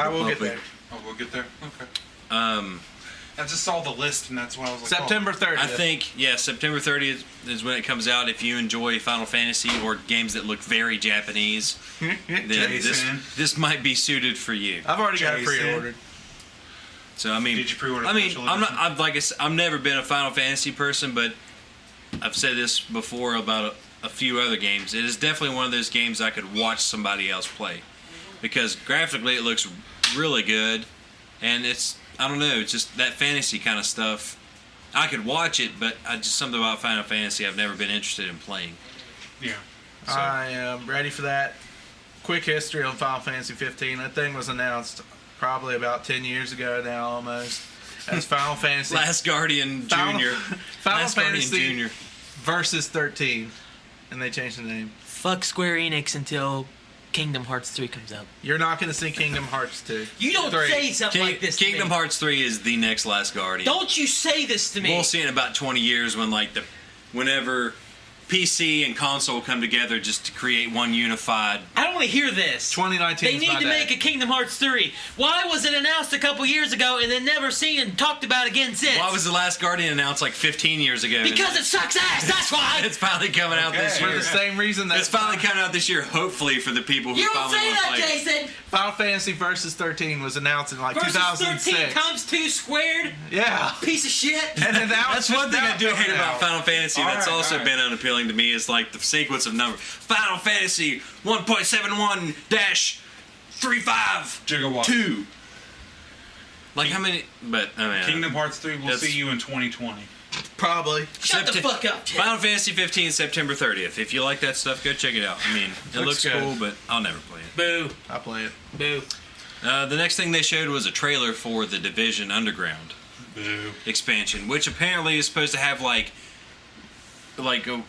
will get there. Oh, we'll get there. Okay. Um, I just saw the list, and that's why I was like, September 30th. I think, September 30th is when it comes out. If you enjoy Final Fantasy or games that look very Japanese, then Jason. this might be suited for you. I've already got it Jason. pre-ordered. So I mean, Did you pre-order I mean, special I'm not. edition? I've never been a Final Fantasy person, but I've said this before about a few other games. It is definitely one of those games I could watch somebody else play because graphically it looks really good, and it's, I don't know, it's just that fantasy kind of stuff. I could watch it, but just something about Final Fantasy I've never been interested in playing. Yeah. So- I am ready for that. Quick history on Final Fantasy 15. That thing was announced probably about 10 years ago now, almost. As Final Fantasy Last Guardian Junior. Final Last Guardian Fantasy Junior. versus 13, and they changed the name. Fuck Square Enix until Kingdom Hearts 3 comes out. You're not going to see Kingdom Hearts 2. You don't 3. say something like this to Kingdom me. Hearts 3 is the next Last Guardian. Don't you say this to me. We'll see in about 20 years when whenever PC and console come together just to create one unified. I don't want to hear this. 2019 They is need my to day. make a Kingdom Hearts 3. Why was it announced a couple years ago and then never seen and talked about again since? Why was the Last Guardian announced like 15 years ago? Because it sucks ass, that's why! It's finally coming out this For year. the same reason that It's finally coming out this year, hopefully for the people who You don't finally say want to that, play it. Jason! Final Fantasy versus 13 was announced in like Versus 2006. 13 times 2 squared? Yeah. Piece of shit! And then now That's it's one thing now I do hate coming about out. Final Fantasy All that's right, also all right. been unappealing to me is like the sequence of numbers. Final Fantasy 1.71-35 Gigawatt. 2. Like how many? But I mean, Kingdom Hearts 3 will That's- see you in 2020. Probably. Shut the fuck up, Jason. Final Fantasy 15 September 30th. If you like that stuff, go check it out. I mean, it Looks looks good. cool, but I'll never play it. Boo. I'll play it. Boo. The next thing they showed was a trailer for the Division Underground Boo. expansion, which apparently is supposed to have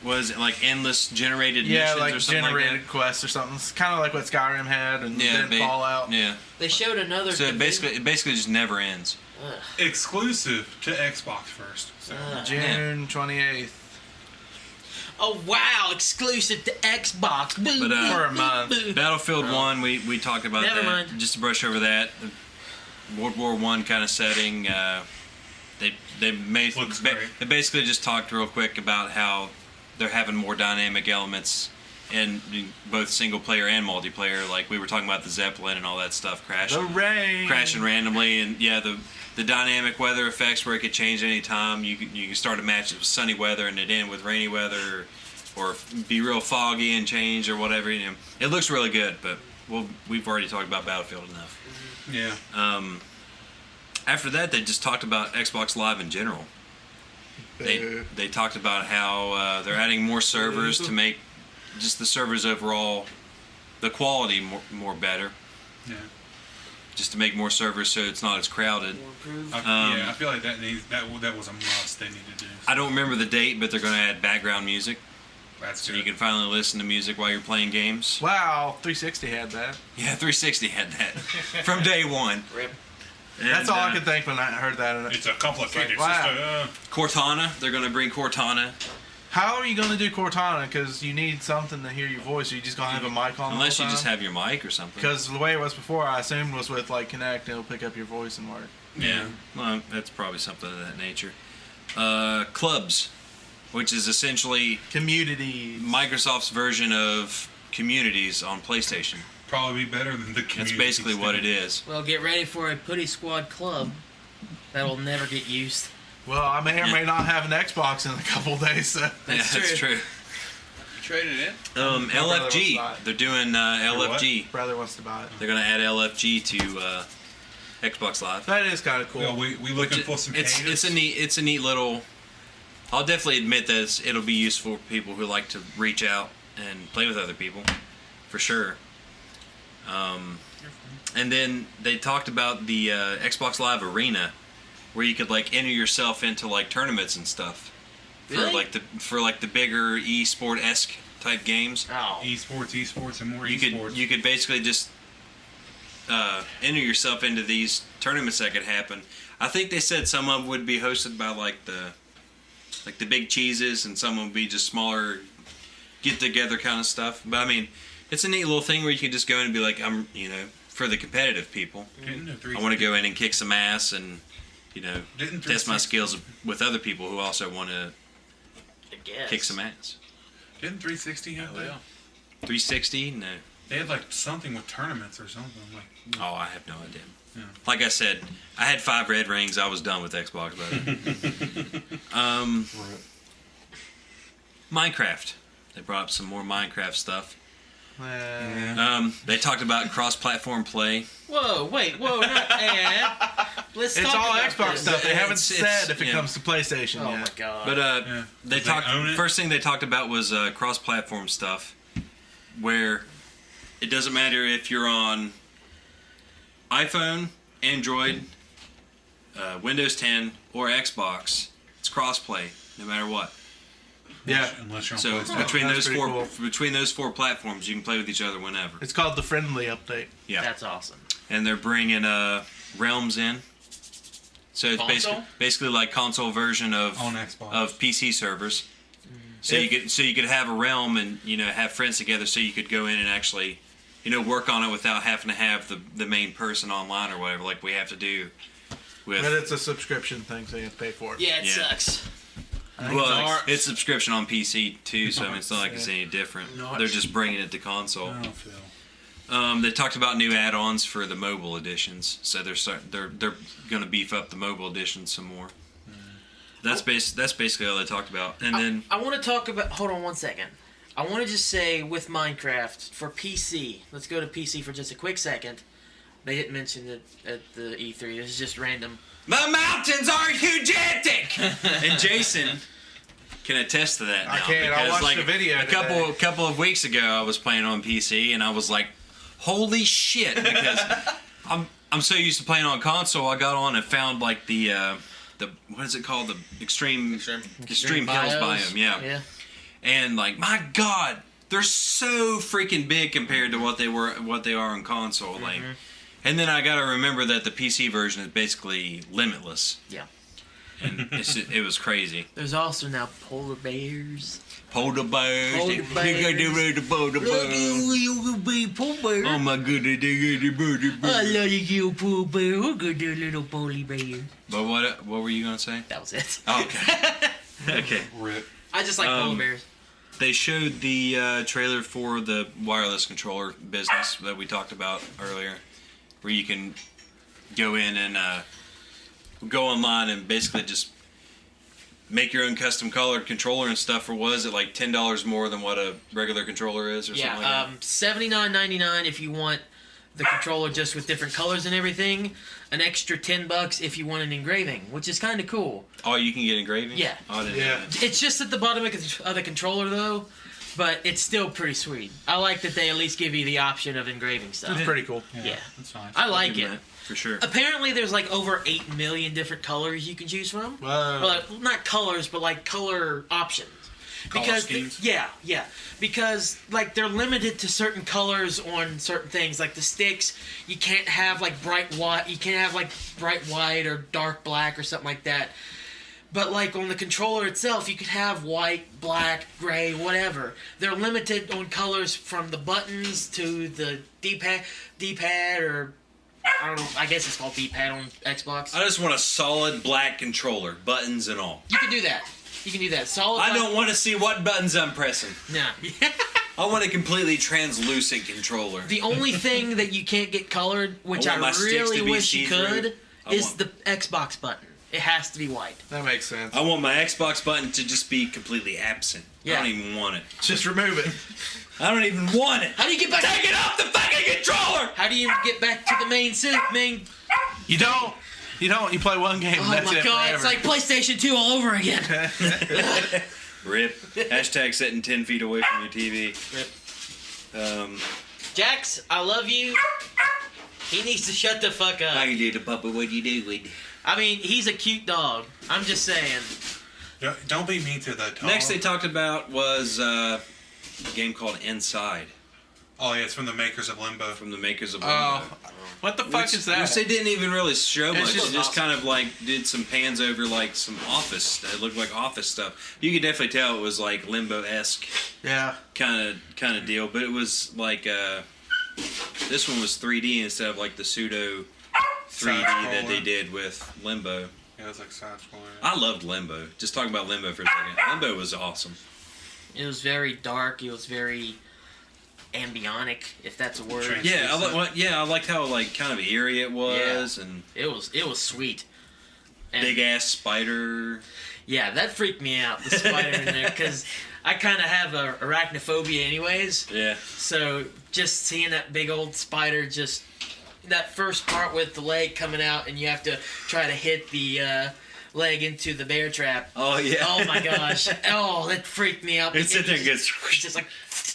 was it like endless generated Yeah, missions like or something generated like quests or something. It's kind of like what Skyrim had and that. then Fallout. Yeah. They showed another. So it basically just never ends. Exclusive to Xbox first. So. June 28th. Oh wow! Exclusive to Xbox. Boo, But, boo, for a boo, month. boo. Battlefield 1, we talked about Never that. mind. Just to brush over that. World War 1 kind of setting. They made Looks great. they basically just talked real quick about how they're having more dynamic elements in both single player and multiplayer. Like we were talking about the Zeppelin and all that stuff The rain. crashing randomly, and the dynamic weather effects where it could change any time. You can start a match with sunny weather and it end with rainy weather, or be real foggy and change or whatever. You know, it looks really good, but we've already talked about Battlefield enough. Yeah. After that, they just talked about Xbox Live in general. They talked about how they're adding more servers to make just the servers overall, the quality more better. Yeah. Just to make more servers so it's not as crowded. I feel like that was a must they need to do. I don't remember the date, but they're going to add background music, That's so good. you can finally listen to music while you're playing games. Wow, 360 had that. Yeah, 360 had that from day one. Rip. That's all I could think when I heard that. It's a complicated It's like, system. Cortana, they're going to bring Cortana. How are you going to do Cortana? Because you need something to hear your voice. Are you just going to have a mic on Unless the you whole just time? have your mic or something. Because the way it was before, I assumed was with like Kinect, it'll pick up your voice and work. Yeah, well, that's probably something of that nature. Clubs, which is essentially Community. Microsoft's version of Communities on PlayStation. Probably be better than the community. That's basically what it is. Well, get ready for a Puddy Squad club. That'll never get used. Well, I may or may not have an Xbox in a couple of days. So. That's That's true. true. You traded it? brother LFG. wants to They're doing LFG. Brother wants to buy it. They're going to add LFG to Xbox Live. That is kind of cool. Well, we looking for some It's a neat little. I'll definitely admit that it'll be useful for people who like to reach out and play with other people, for sure. And then they talked about the Xbox Live Arena, where you could like enter yourself into like tournaments and stuff Really? for the bigger esport-esque type games. Oh. Esports, and more You could basically just enter yourself into these tournaments that could happen. I think they said some of them would be hosted by like the big cheeses, and some would be just smaller get together kind of stuff. But I mean, it's a neat little thing where you can just go in and be like, for the competitive people, I want to go in and kick some ass and test my skills with other people who also want to I guess. kick some ass. Didn't 360 have that? 360? No. They had like something with tournaments or something. Like, Oh, I have no idea. Yeah. Like I said, I had 5 red rings. I was done with Xbox, buddy. Minecraft. They brought up some more Minecraft stuff. They talked about cross-platform play. Whoa, not Ed. Let's It's talk all about Xbox this. stuff. They haven't It's- said if it yeah. comes to PlayStation Oh yet. my god. But they They talked. own it? First thing they talked about was cross-platform stuff, where it doesn't matter if you're on iPhone, Android, Windows 10, or Xbox. It's cross-play no matter what. Yeah. Unless you're on So PlayStation. between That's those pretty four platforms, you can play with each other whenever. It's called the Friendly Update. Yeah, That's awesome. and they're bringing Realms in. So it's Console? basically like console version of On Xbox. of PC servers. So you could have a realm and have friends together, so you could go in and actually work on it without having to have the main person online or whatever, like we have to do with. But it's a subscription thing, so you have to pay for it. Yeah, it Yeah. sucks. Well, it's subscription on PC too, so I mean, it's not like it's any different. Not- They're just bringing it to console. Oh, Phil. They talked about new add-ons for the mobile editions, so they're going to beef up the mobile editions some more. That's basically all they talked about, and then I want to talk about. Hold on one second. I want to just say with Minecraft for PC. Let's go to PC for just a quick second. They didn't mention it at the E3. This is just random. the mountains are hugigantic, and Jason can attest to that now. I can. I because, watched the video a couple of weeks ago. I was playing on PC, and I was like, "Holy shit!" Because I'm so used to playing on console. I got on and found like the what is it called? The extreme hills bios. biome. Yeah. Yeah. And like, my God, they're so freaking big compared to what they are on console. Like, and then I got to remember that the PC version is basically limitless. Yeah. And it was crazy. There's also now polar bears. Polar bears. Polar You bears. got to read the polar bears. You be polar bear. Oh my goodness, they got the polar I bears. love you, polar bear. We're gonna do a little polar bear. But what were you gonna say? That was it. Oh, okay. Okay. Rip. I just like polar bears. They showed the trailer for the wireless controller business that we talked about earlier, where you can go in and go online and basically just make your own custom colored controller and stuff. For was it like $10 more than what a regular controller is, or something like that? $79.99 if you want the controller just with different colors and everything. An extra $10 if you want an engraving, which is kind of cool. Oh, you can get engraving? Yeah. Oh, I didn't Yeah. know that. It's just at the bottom of the controller though, but it's still pretty sweet. I like that they at least give you the option of engraving stuff. It's pretty cool. Yeah. That's nice. I like it. For sure. Apparently, there's like over 8 million different colors you can choose from. Whoa. Well, not colors, but like color options. Color schemes? Yeah. Because like they're limited to certain colors on certain things. Like the sticks, you can't have like bright white. You can't have like bright white or dark black or something like that. But like on the controller itself, you could have white, black, gray, whatever. They're limited on colors from the buttons to the D-pad or I don't know. I guess it's called D-pad on Xbox. I just want a solid black controller, buttons and all. You can do that. You can do that. Solid. I don't want to see what buttons I'm pressing. Nah. I want a completely translucent controller. The only thing that you can't get colored, which I I, want my sticks really to be wish you see-through. could, is the Xbox button. It has to be white. That makes sense. I want my Xbox button to just be completely absent. Yeah. I don't even want it. Just remove it. I don't even want it. How do you get back? Take it off the fucking controller! How do you get back to the main? You don't. You don't. You play one game. Oh that's my it god! forever. It's like PlayStation 2 all over again. Rip. Hashtag sitting 10 feet away from your TV. Rip. Jax, I love you. He needs to shut the fuck up. Hi, little puppa, what you doing? I mean, he's a cute dog. I'm just saying. Don't be mean to the dog. Next they talked about was a game called Inside. Oh yeah, it's from the makers of Limbo. From the makers of Limbo. Oh, what the fuck is that? Which they didn't even really show It's much. just They just kind of like did some pans over like some office. It looked like office stuff. You could definitely tell it was like Limbo-esque Yeah. kind of deal. But it was like this one was 3D instead of like the pseudo 3D that they did with Limbo. Yeah, it's like side scroller. I loved Limbo. Just talking about Limbo for a second. Limbo was awesome. It was very dark. It was very ambionic, if that's a word. Yeah, I liked how like kind of eerie it was, and It was sweet. And big ass spider. yeah, that freaked me out, the spider in there, because I kind of have arachnophobia anyways. Yeah. So just seeing that big old spider, just that first part with the leg coming out, and you have to try to hit the leg into the bear trap. Oh yeah. Oh my gosh! Oh, that freaked me out. It sits there and It's gets. it's just like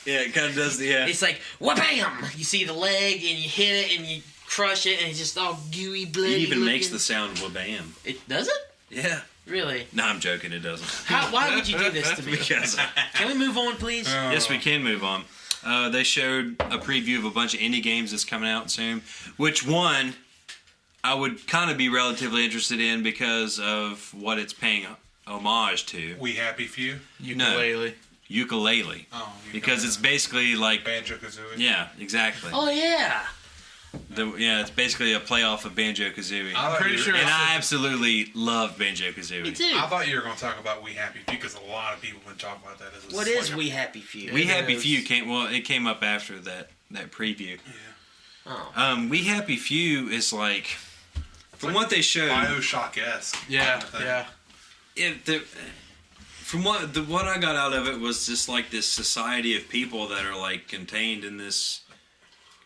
Yeah, it kind of does the. Yeah. it's like wha-bam! You see the leg and you hit it and you crush it, and it's just all gooey, bloody. It even makes looking. the sound wha-bam. It does it Yeah. really? No, I'm joking. It doesn't. Why would you do this to me? Because Can we move on, please? yes, we can move on. They showed a preview of a bunch of indie games that's coming out soon. Which one I would kind of be relatively interested in because of what it's paying homage to. We Happy Few. Ukulele. Ukulele. Oh, Because it's basically like. Banjo Kazooie. Yeah, exactly. Oh yeah. It's basically a playoff of Banjo-Kazooie. I I'm pretty sure. And I absolutely love Banjo-Kazooie. Me too. I thought you were going to talk about We Happy Few because a lot of people have been talking about that. As a What is We Happy Few? We It Happy is. Few came up after that preview. Oh. We Happy Few is like from what they showed. Bioshock-esque. Yeah, kind of thing. yeah. From what I got out of it was just like this society of people that are like contained in this,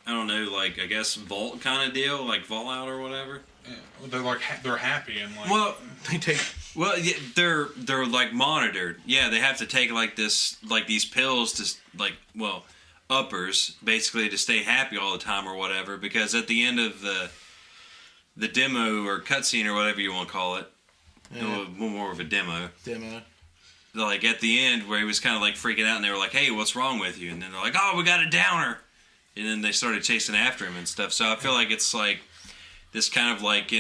I don't know, like I guess vault kind of deal, like Fallout or whatever. Yeah. They're like they're happy and like. Well, They take. yeah, they're like monitored. Yeah, they have to take like these pills to like uppers basically to stay happy all the time or whatever. Because at the end of the demo or cutscene or whatever you want to call it, Yeah. more of a demo. Demo. Like at the end where he was kind of like freaking out and they were like, "Hey, what's wrong with you?" And then they're like, "Oh, we got a downer," and then they started chasing after him and stuff. So I feel like it's like this kind of like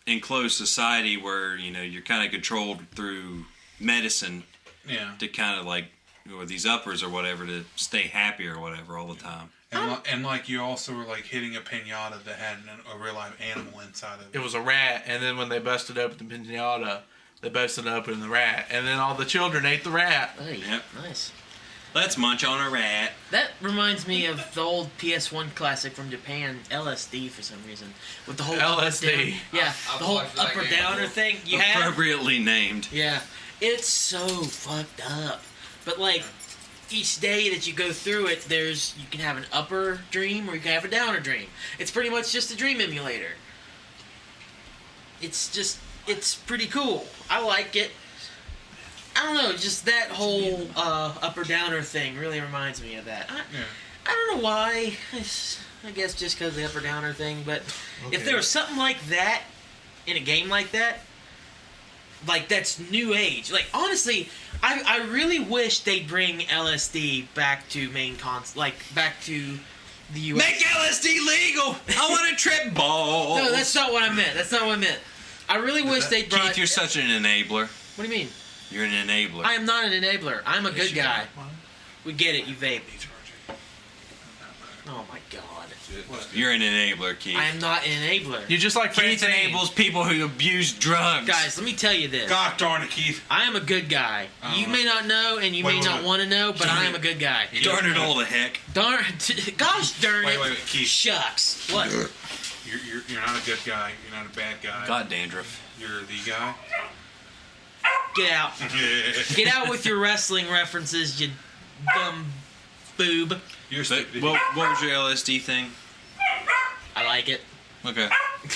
enclosed society where you're kind of controlled through medicine Yeah. to kind of like or these uppers or whatever to stay happy or whatever all the time. And like you also were like hitting a pinata that had a real live animal inside of it. It was a rat, and then when they busted open the pinata, they busted open the rat, and then all the children ate the rat. Hey, Yep. nice. Let's munch on a rat. That reminds me of the old PS1 classic from Japan, LSD, for some reason, with the whole LSD. Up, down, yeah, I've the whole watched that upper game downer before. thing. You have, Appropriately named. yeah, it's so fucked up. But like each day that you go through it, you can have an upper dream or you can have a downer dream. It's pretty much just a dream emulator. It's pretty cool. I like it. I don't know, just that whole upper downer thing really reminds me of that. I don't know why. I guess just because the upper downer thing. But if there was something like that in a game like that's new age. Like honestly, I really wish they'd bring LSD back to back to the US. Make LSD legal. I want to trip balls. No, that's not what I meant. I really wish they'd brought. Keith, you're such an enabler. What do you mean? You're an enabler. I am not an enabler. I'm a good guy. We get it, you vape. Oh my god. You're an enabler, Keith. I am not an enabler. You just like Keith Francine. enables people who abuse drugs. Guys, let me tell you this. God darn it, Keith. I am a good guy. You may not know, and you may Wait, not wait. want to know, but I am a good guy. Darn it all the heck. Darn, gosh darn it. Wait, Keith. Shucks. What? You're not a good guy. You're not a bad guy. God dandruff. You're the guy. Get out. Get out with your wrestling references, you dumb boob. You're But, stupid. what was your LSD thing? I like it. Okay. I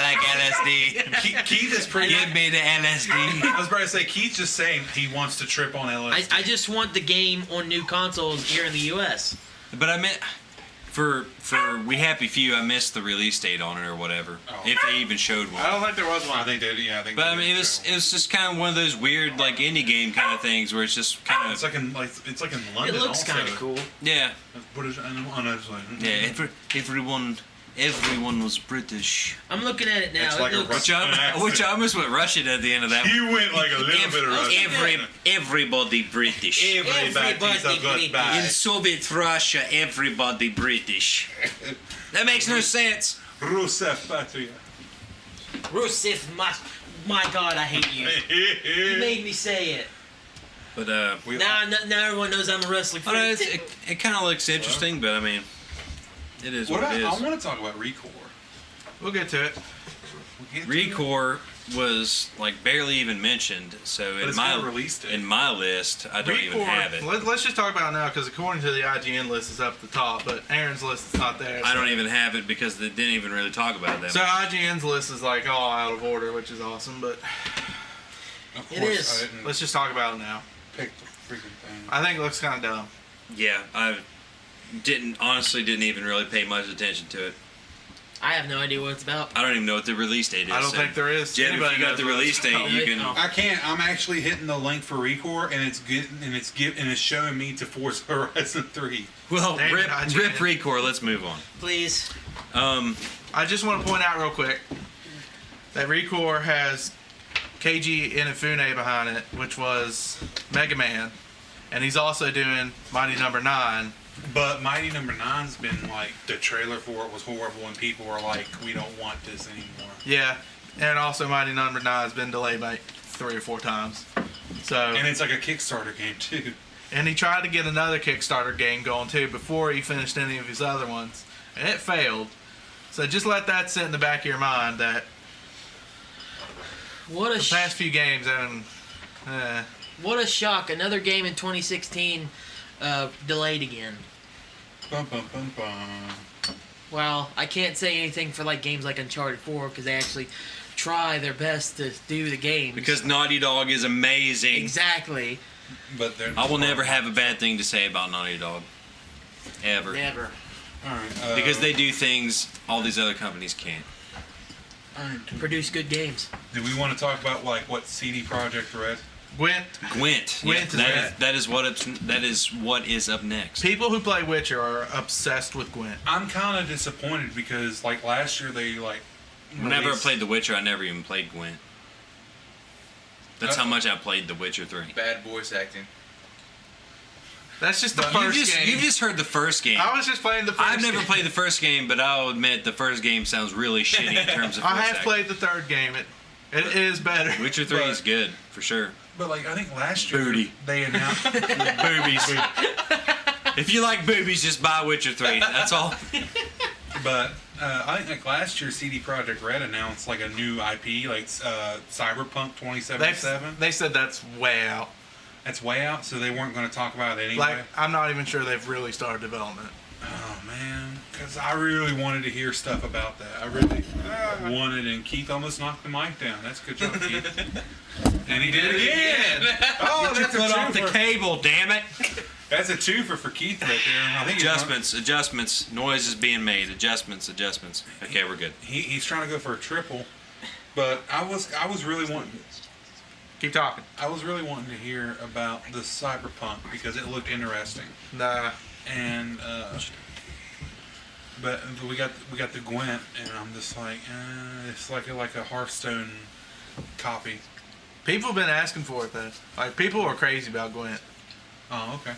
like LSD. Keith is pretty. Give me the LSD. I was about to say Keith's just saying he wants to trip on LSD. I just want the game on new consoles here in the U.S. But I meant for We Happy Few, I missed the release date on it or whatever. Oh. If they even showed one. I don't think there was one. I think they. Yeah, I think. But they I mean, did it was just kind of one of those weird like indie game kind of things where it's just kind It's of like in London. It looks also. kind of cool. yeah. What is? And I was like, Yeah, everyone was British. I'm looking at it now. It's It like a looks- Which I almost went Russian at the end of that. You went like a little bit of Russian. Everybody British. Everybody's a good In guy. Soviet Russia, everybody British. That makes no sense. Rusev Patria. Rusev, my God, I hate you. You made me say it. But Now everyone knows I'm a wrestling I don't know, fan. it kind of looks interesting, but I mean, it is what it is. I want to talk about Recore. We'll get to it. Recore was like barely even mentioned, so But in it's my not released it. in my list, I don't even have it. Let's just talk about it now because according to the IGN list, it's up at the top, but Aaron's list is not there. I so- don't even have it because they didn't even really talk about that. So IGN's list is like all out of order, which is awesome. But Of It course, is. I didn't let's just talk about it now. pick the freaking thing. I think it looks kind of dumb. Yeah, I honestly didn't even really pay much attention to it. I have no idea what it's about. I don't even know what the release date is. I don't so- think there is. Jed, if Anybody you got knows the what release it's date, about. you can. No. I can't. I'm actually hitting the link for Recore, and it's showing me to Forza Horizon 3. Well, Damn it, rip IGN. Recore. Let's move on. Please. I just want to point out real quick that Recore has Keiji Inafune behind it, which was Mega Man, and he's also doing Mighty Number 9. But Mighty Number 9's been like the trailer for it was horrible, and people were like, "We don't want this anymore." Yeah, and also Mighty Number 9 has been delayed like 3 or 4 times. So And it's like a Kickstarter game too. and he tried to get another Kickstarter game going too before he finished any of his other ones, and it failed. So just let that sit in the back of your mind that What a the past few games and what a shock! Another game in 2016 delayed again. Bum, bum, bum, bum. Well, I can't say anything for like games like Uncharted 4 because they actually try their best to do the games. Because Naughty Dog is amazing. exactly, But they're I will never have a bad thing to say about Naughty Dog. Ever. never. All right. Because they do things all these other companies can't. Produce good games. Do we want to talk about like what CD Projekt Red? Gwent. Gwent. Gwent is that, bad. that is what is up next. People who play Witcher are obsessed with Gwent. I'm kind of disappointed because like last year they like. Whenever I released- played The Witcher, I never even played Gwent. That's how much I played The Witcher 3. Bad voice acting. That's just the You've first game. you've just heard the first game. I was just playing the first I've never game. played the first game, but I'll admit the first game sounds really shitty in terms of voice I have acting. played the third game. It is better. Witcher 3 But- is good, for sure. But like I think last year Booty. they announced. Boobies. If you like boobies, just buy Witcher 3. That's all. But I think like last year, CD Projekt Red announced like a new IP, like Cyberpunk 2077. They said that's way out. That's way out, so they weren't going to talk about it anyway. Like I'm not even sure they've really started development. Oh man, because I really wanted to hear stuff about that. I really wanted, and Keith almost knocked the mic down. That's good job, Keith. And he did it again. Oh, Get your that's a foot off the twofer. cable, damn it. That's a twofer for Keith right there. I think Adjustments. Noise is being made. Adjustments. Okay, we're good. he's trying to go for a triple, but I was really wanting. Keep talking. I was really wanting to hear about the Cyberpunk because it looked interesting. Nah. And but we got the Gwent, and I'm just like, it's like a Hearthstone copy. People have been asking for it though. Like people are crazy about Gwent. Oh, okay.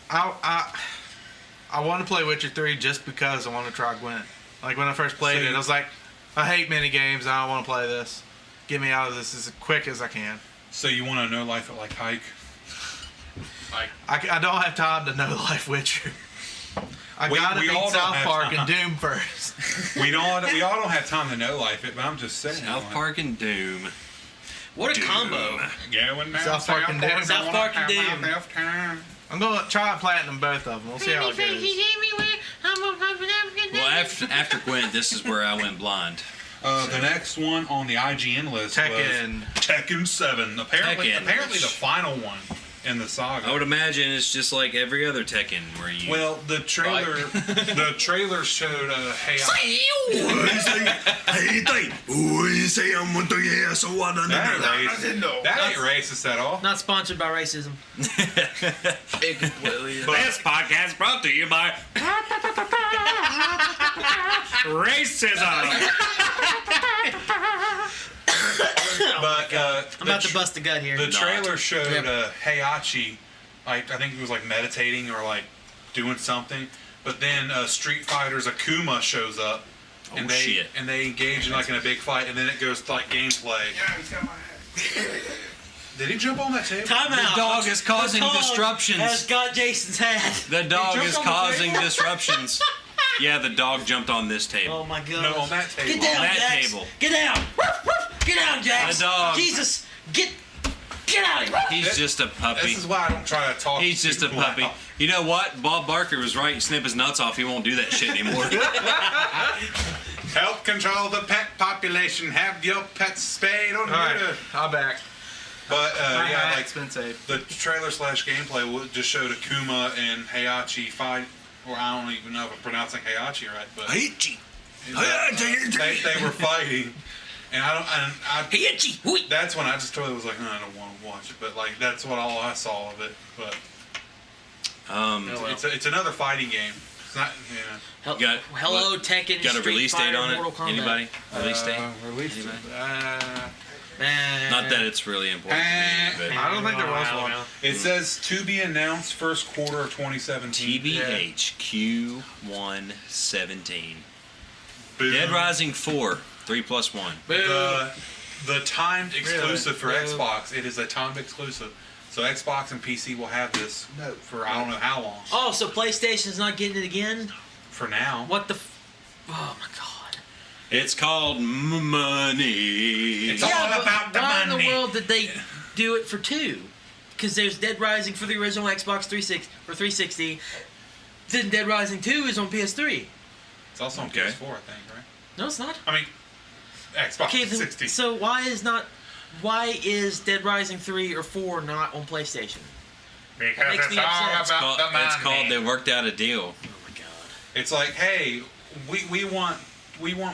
I want to play Witcher 3 just because I want to try Gwent. Like when I first played it, I was like, I hate mini games. I don't want to play this. Get me out of this as quick as I can. So you want to know life at like hike? I don't have time to know Life Witcher. I We gotta all beat don't South have Park time. and Doom first. We all don't have time to know life it, but I'm just saying. South like, Park and Doom. What a combo! Going down South Park and Doom. South Park and Doom. Doom. I'm gonna try platinum both of them. We'll see how it goes. after Gwent, this is where I went blind. The next one on the IGN list Tekken. was Tekken 7. Apparently Tekken. the final one in the saga. I would imagine it's just like every other Tekken where you. Well, the trailer showed that ain't racist at all. Not sponsored by racism. This podcast brought to you by racism. But I'm about to bust a gut here. the trailer showed Yep. Heihachi, like I think he was like meditating or like doing something. But then Street Fighter's Akuma shows up, and they engage in like in a big fight, and then it goes to like gameplay. Yeah, he's got my hat. Did he jump on that table? Time The out. dog is causing The dog disruptions. has got Jason's hat. The dog jumped is on the causing table? disruptions. Yeah, the dog jumped on this table. Oh my god. No, on that table. Get down, On that Jax. table. Get down. Get down, Jax. The dog. Jesus. Get out of here. He's just a puppy. This is why I don't try to talk. He's just a too puppy. loud. You know what? Bob Barker was right. Snip his nuts off. He won't do that shit anymore. Help control the pet population. Have your pets spayed or All right, neutered. I'm back. But yeah, like it's been saved. the trailer / gameplay just showed Akuma and Heihachi fight. Or I don't even know if I'm pronouncing Heihachi right, but they were fighting, and that's when I just totally was like, no, I don't want to watch it. But like that's what all I saw of it. But it's another fighting game. It's not, Hello, Tekken. Got a Street release date Fighter, on it? Mortal Kombat. Anybody? Release date? Released it. Not that it's really important to me, I don't think there was one. It says to be announced first quarter of 2017. TBH Q117. Boom. Dead Rising 4, 3+1. The timed exclusive for Really? Xbox. It is a timed exclusive. So Xbox and PC will have this for I don't know how long. Oh, so PlayStation's not getting it again? For now. What the? Oh my god. It's called money. It's all but about the why in money. the world did they do it for 2? Because there's Dead Rising for the original Xbox 360. Then Dead Rising 2 is on PS3. It's also on Okay. PS4, I think, right? No, it's not. I mean, Xbox Okay, then, 360. so why is Dead Rising 3 or 4 not on PlayStation? Because makes it's me all upset. about the money. It's called They Worked Out a Deal. Oh my god. It's like, hey, we want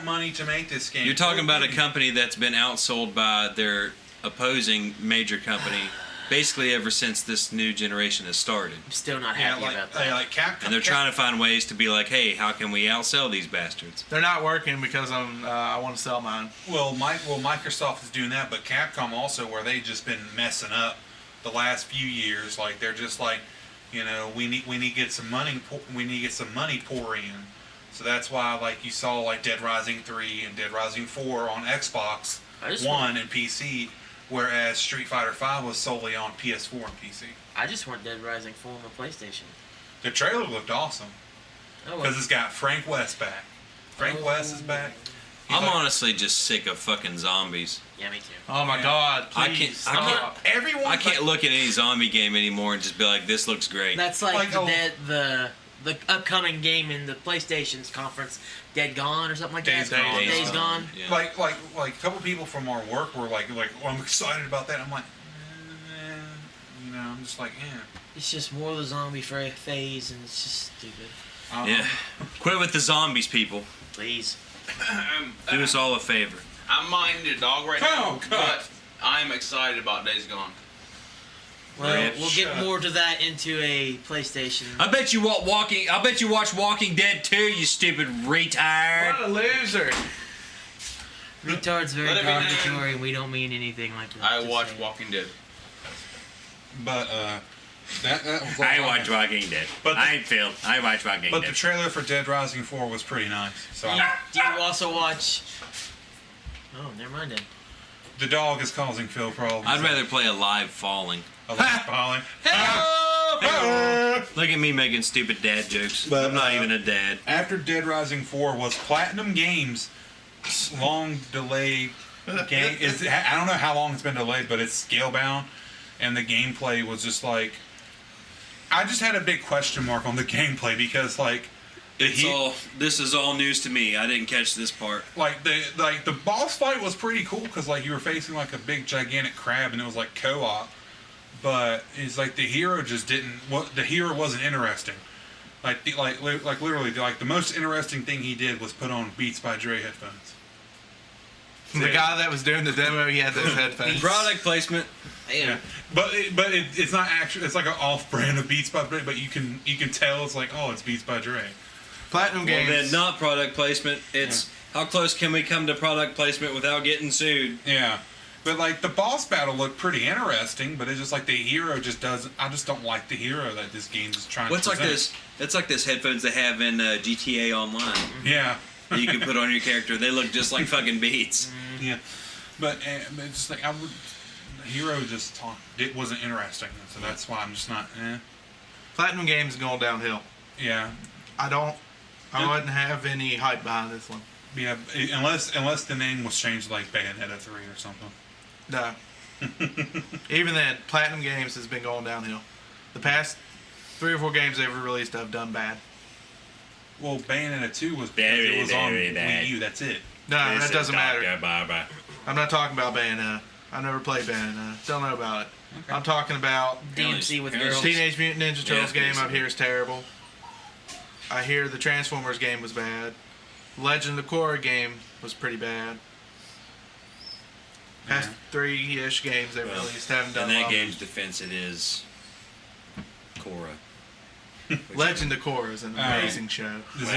money to make this game. You're talking about a company that's been outsold by their opposing major company basically ever since this new generation has started. I'm still not Yeah, happy about that. like Capcom. And they're trying to find ways to be like, hey, how can we outsell these bastards? They're not working because I want to sell mine. Well, Microsoft is doing that, but Capcom also, where they've just been messing up the last few years. Like they're just like, we need to get some money. We need to get some money pour in. So that's why, like you saw, like Dead Rising 3 and Dead Rising 4 on Xbox One and PC, whereas Street Fighter 5 was solely on PS4 and PC. I just want Dead Rising 4 on the PlayStation. The trailer looked awesome Oh, because it's got Frank West back. Frank West is back. He's I'm like- honestly just sick of fucking zombies. yeah, me too. Oh my god! I Please can't- stop. Everyone. I can't look at any zombie game anymore and just be like, this looks great. That's like, Like the upcoming game in the PlayStation's conference, Dead Gone or something like Days that. Gone. Days Gone. Yeah. Like a couple people from our work were like, oh, I'm excited about that. I'm like, I'm just like, It's just more of the zombie phase, and it's just stupid. Yeah. Quit with the zombies, people. Please. Do us all a favor. I'm minding a dog right now, Oh, God. but I'm excited about Days Gone. Well, Rip, we'll get more to that into a PlayStation. I bet you watch Walking Dead too, you stupid retard. What a loser! Retard's very Let it be known. derogatory, and we don't mean anything like that. I Just watch saying. Walking Dead. but that was I watch Walking Dead. But the- I watch Walking But the Dead. trailer for Dead Rising 4 was pretty nice. So Do you also watch? Oh, never mind then. the dog is causing Phil problems. I'd rather play a live falling. Falling. Look at me making stupid dad jokes. But, I'm not even a dad. After Dead Rising 4 was Platinum Games' long delayed game. I don't know how long it's been delayed, but it's scalebound, and the gameplay was just like. I just had a big question mark on the gameplay because, like, This is all news to me. I didn't catch this part. Like the boss fight was pretty cool because like you were facing like a big gigantic crab and it was like co-op, but it's like the hero just didn't. The hero wasn't interesting. Like literally the most interesting thing he did was put on Beats by Dre headphones. The guy that was doing the demo, he had those headphones. Product placement. Yeah, but it's not actually. It's like an off-brand of Beats by Dre, but you can tell it's like, oh, it's Beats by Dre. Platinum Games. Well, then not product placement. It's how close can we come to product placement without getting sued? Yeah, but like the boss battle looked pretty interesting, but it's just like the hero just doesn't. I just don't like the hero that this game is trying to present. It's like this headphones they have in GTA Online. Yeah. That you can put on your character. They look just like fucking Beats. Yeah, but it's just like the hero just it wasn't interesting, so that's why I'm just not. Platinum Games going downhill. Yeah, I wouldn't have any hype behind this one. Yeah, unless the name was changed like Bayonetta 3 or something. No. Even then, Platinum Games has been going downhill. The past 3 or 4 games they've released have done bad. Well, Bayonetta 2 was very, it was very on bad. Wii U. That's it. No, that doesn't matter. Bye. I'm not talking about Bayonetta. I've never played Bayonetta. Don't know about it. Okay. I'm talking about DMC with girls. Teenage Mutant Ninja Turtles game basically. up here is terrible. I hear the Transformers game was bad. Legend of Korra game was pretty bad. Past 3-ish games they released haven't done In that well. game's defense, it is Korra. Legend of Korra is an amazing show. Does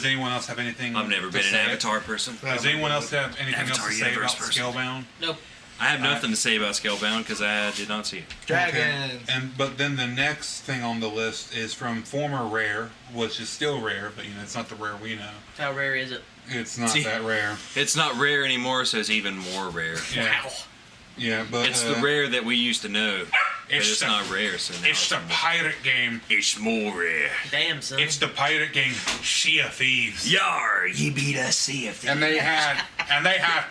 anyone else have anything? I've never to been an say? Avatar person. Does anyone else have anything Avatar else to say about universe person. Scalebound? Nope. I have nothing to say about Scalebound because I did not see it. Dragons. Okay. But then the next thing on the list is from former Rare, which is still rare, but it's not the Rare we know. How rare is it? It's not See, that rare. It's not rare anymore, so it's even more rare. Yeah. Wow. Yeah, but It's the rare that we used to know. But It's it's the- not rare, so now It's the pirate game. it's more rare. Damn, son. It's the pirate game Sea of Thieves. Yar, ye beat us, see if And they have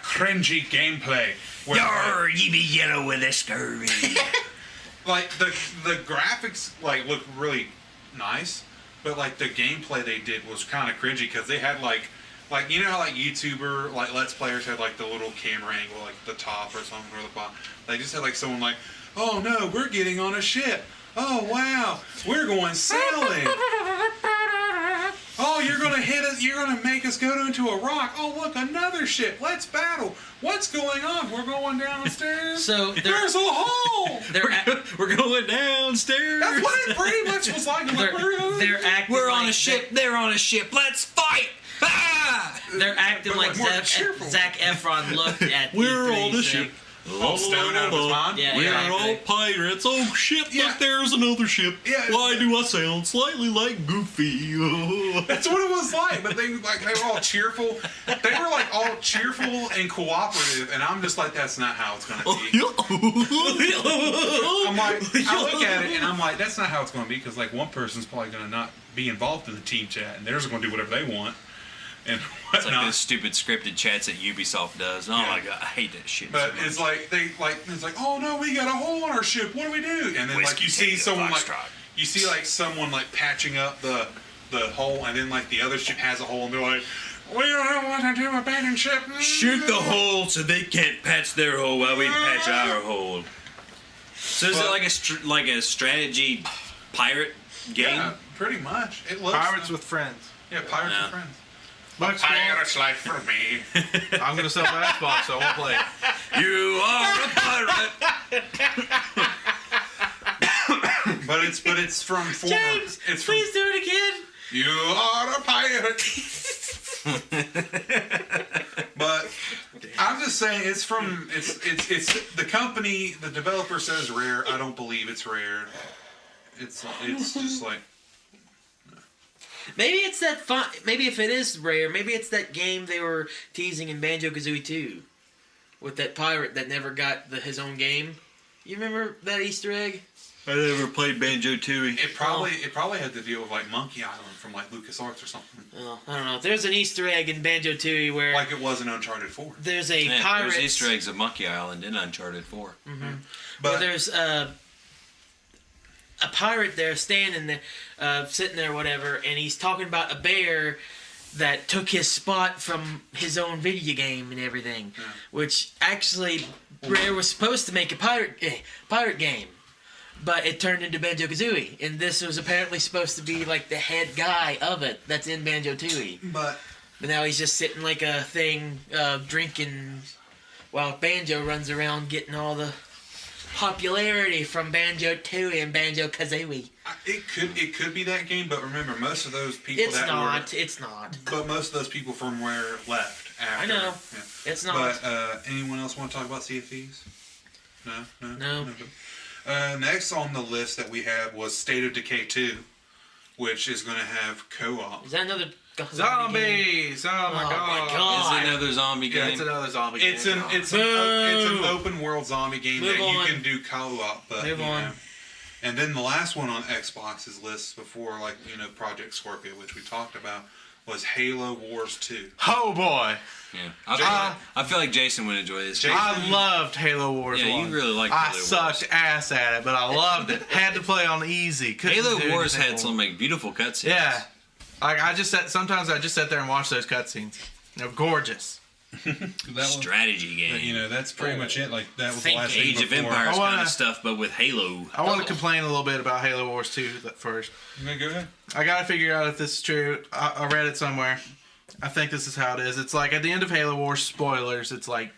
cringy gameplay. Where Yar, ye be yellow with a scurvy. like the graphics like look really nice, but like the gameplay they did was kind of cringy because they had like you know how like YouTuber like Let's Players had like the little camera angle like the top or something or the bottom. They just had like someone like, oh no, we're getting on a ship. Oh wow, we're going sailing. Oh, you're gonna hit us. You're gonna make us go into a rock. Oh look, another ship. Let's battle. What's going on? We're going downstairs. So there's a hole. We're going downstairs. That's what it pretty much was like. I'm like, they're acting We're on like a ship. They're on a ship. Let's fight. Ah! They're acting But, like like, more cheerful. Zac Efron looked at We're E3 on the saying- ship. all stoned out of his mind. Yeah, We're exactly. all pirates. Oh shit! Yeah. Look, there's another ship. Yeah. Why do I sound slightly like Goofy? That's what it was like. But they were all cheerful. They were like all cheerful and cooperative, and I'm just like, that's not how it's gonna be. I'm like, I look at it and I'm like, that's not how it's gonna be because like one person's probably gonna not be involved in the team chat, and they're just gonna do whatever they want. And It's like whatnot. those stupid scripted chats that Ubisoft does. Oh my god, I hate that shit. But so much. it's like oh no, we got a hole on our ship. What do we do? And then like Whiskey you see Tango someone like Foxtrot. you see like someone like patching up the hole, and then like the other ship has a hole, and they're like, we don't want to do abandon ship. Shoot the hole so they can't patch their hole while we patch our hole. So is it like a strategy pirate game? Yeah, pretty much. It looks Pirates with Friends. yeah, pirates Yeah. with friends. Bucks Pirates like for me. I'm going to sell my Xbox, so I won't play it. You are a pirate. But it's from former. James, it's from, please do it again. You are a pirate. But I'm just saying it's the company, the developer says Rare. I don't believe it's Rare. It's just like Maybe it's that fun. Maybe if it is rare, maybe it's that game they were teasing in Banjo-Kazooie 2 with that pirate that never got his own game. You remember that Easter egg? I never played Banjo-Tooie. it probably had to deal with like Monkey Island from like LucasArts or something. Oh, I don't know. There's an Easter egg in Banjo-Tooie where Like it was in Uncharted 4. there's a Yeah, pirate. there's Easter eggs of Monkey Island in Uncharted 4. Where But there's a pirate there standing there, sitting there, whatever, and he's talking about a bear that took his spot from his own video game and everything, which actually Rare was supposed to make a pirate game, but it turned into Banjo-Kazooie, and this was apparently supposed to be like the head guy of it that's in Banjo-Tooie. But now he's just sitting like a thing, drinking, while Banjo runs around getting all the popularity from Banjo-Tooie and Banjo-Kazooie. It could be that game, but remember, most of those people It's not. But most of those people from Rare left after. I know. Yeah. It's not. But anyone else want to talk about Sea of Thieves? No. No. Next on the list that we had was State of Decay 2, which is going to have co-op. Is that another Zombies! Oh my god. Is it another zombie Yeah, game? it's another zombie game. It's an open world zombie game Move that on. you can do co-op, but Move you on. know. And then the last one on Xbox's list before, like, Project Scorpio, which we talked about, was Halo Wars 2. Oh boy. Yeah. I feel like Jason would enjoy this. I loved Halo Wars 1. Yeah, you really liked I Halo Wars. sucked ass at it, but I loved it. Had to play on easy. Couldn't do Halo Wars anything had some beautiful cutscenes. Yeah. Like sometimes I just sat there and watch those cutscenes. They're gorgeous. Strategy game. That's pretty much it. Like, that was the Think last thing Age of before. Empires kind of stuff, but with Halo. I want to complain a little bit about Halo Wars 2 first. Okay, go ahead. I gotta figure out if this is true. I read it somewhere. I think this is how it is. It's like at the end of Halo Wars, spoilers, it's like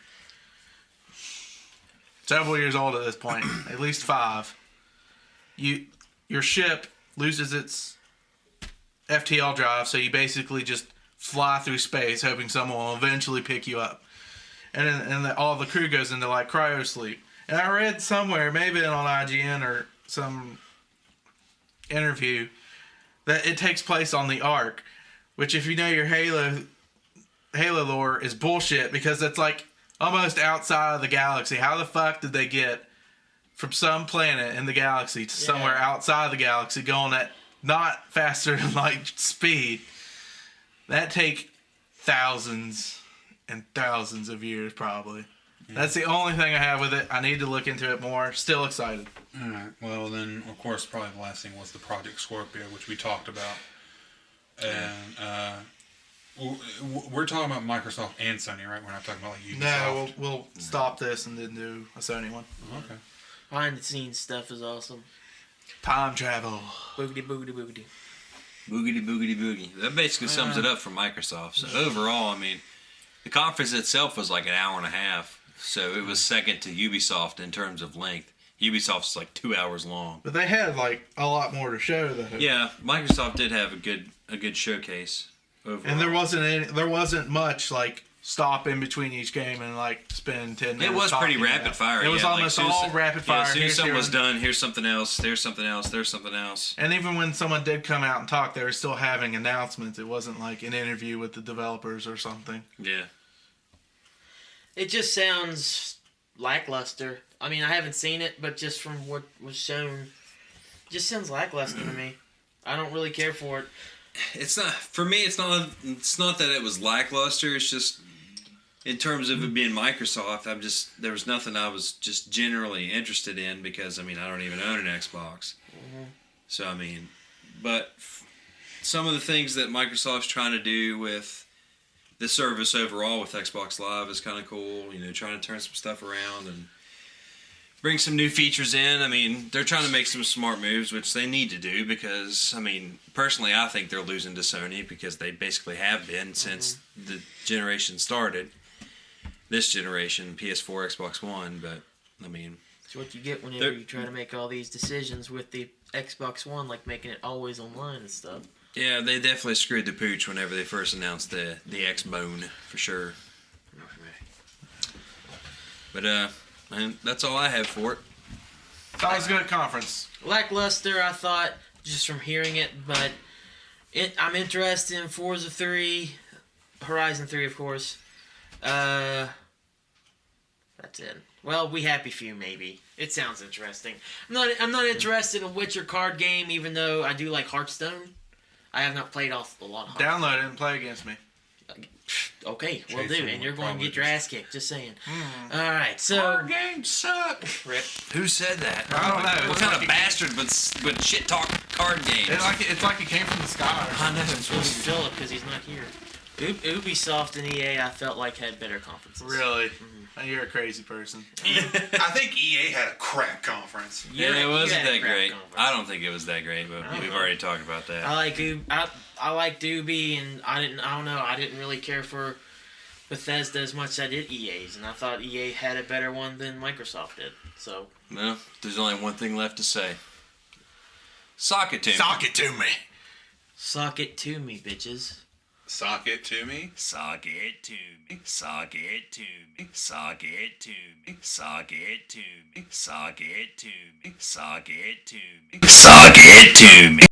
several years old at this point, at least 5. Your ship loses its FTL drive, so you basically just fly through space, hoping someone will eventually pick you up. And all the crew goes into like cryo sleep. And I read somewhere, maybe on IGN or some interview, that it takes place on the Ark, which, if you know your Halo lore, is bullshit, because it's like almost outside of the galaxy. How the fuck did they get from some planet in the galaxy to somewhere outside of the galaxy going at not faster than light speed? That take thousands and thousands of years, probably. Yeah. That's the only thing I have with it. I need to look into it more. Still excited. All right. Well, then, of course, probably the last thing was the Project Scorpio, which we talked about. And we're talking about Microsoft and Sony, right? We're not talking about like Ubisoft. No, we'll stop this and then do a Sony one. Okay. Behind the scenes stuff is awesome. Time travel. Boogity boogity boogity. Boogity boogity boogie. That basically sums it up for Microsoft. So overall, I mean, the conference itself was like an hour and a half. So it was second to Ubisoft in terms of length. Ubisoft's like 2 hours long. But they had like a lot more to show though. Yeah, Microsoft did have a good showcase overall. And there wasn't much like stop in between each game and like spend 10 minutes. It was pretty talking rapid about. fire. It was almost all rapid fire. Yeah, as soon as Here's something was your- done, here's something else, there's something else, there's something else. And even when someone did come out and talk, they were still having announcements. It wasn't like an interview with the developers or something. Yeah. It just sounds lackluster. I mean, I haven't seen it, but just from what was shown, it just sounds lackluster to me. I don't really care for it. It's not, for me, it's not that it was lackluster, it's just in terms of it being Microsoft, there was nothing I was just generally interested in, because I mean, I don't even own an Xbox. Mm-hmm. So I mean, but some of the things that Microsoft's trying to do with the service overall with Xbox Live is kind of cool. Trying to turn some stuff around and bring some new features in. I mean, they're trying to make some smart moves, which they need to do, because, I mean, personally, I think they're losing to Sony, because they basically have been since the generation started. This generation, PS4, Xbox One, but, I mean... It's what you get whenever you try to make all these decisions with the Xbox One, like making it always online and stuff. Yeah, they definitely screwed the pooch whenever they first announced the X-Bone, for sure. But, and that's all I have for it. That was a good conference. Lackluster, I thought, just from hearing it, but I'm interested in Forza 3, Horizon 3, of course. That's it. Well, We Happy Few, maybe. It sounds interesting. I'm not interested in a Witcher card game, even though I do like Hearthstone. I have not played a lot of Hearthstone. Download it and play against me. Okay, we'll Jason do. And would you're going to probably get your just- ass kicked. Just saying. All right, so games suck. Rip. Who said that? I don't know. What It's kind like of bastard would shit talk card games? It's like it came from the sky. Or I know. it was Philip because he's not here. Ubisoft and EA, I felt like had better conferences. Really? You're a crazy person. I think EA had a crap conference. Yeah, it wasn't had a that crap great. conference. I don't think it was that great, but I don't we've know. already talked about that. I like Ubi, and I don't know. I didn't really care for Bethesda as much as I did EA's, and I thought EA had a better one than Microsoft did. So Well, there's only one thing left to say. Sock it to me. Sock it to me. suck it to me, bitches. Sock it to me. Sock it to me. Sock it to me. Sock it to me. Sock it to me. Sock it to me. Sock it to me. Sock it to me.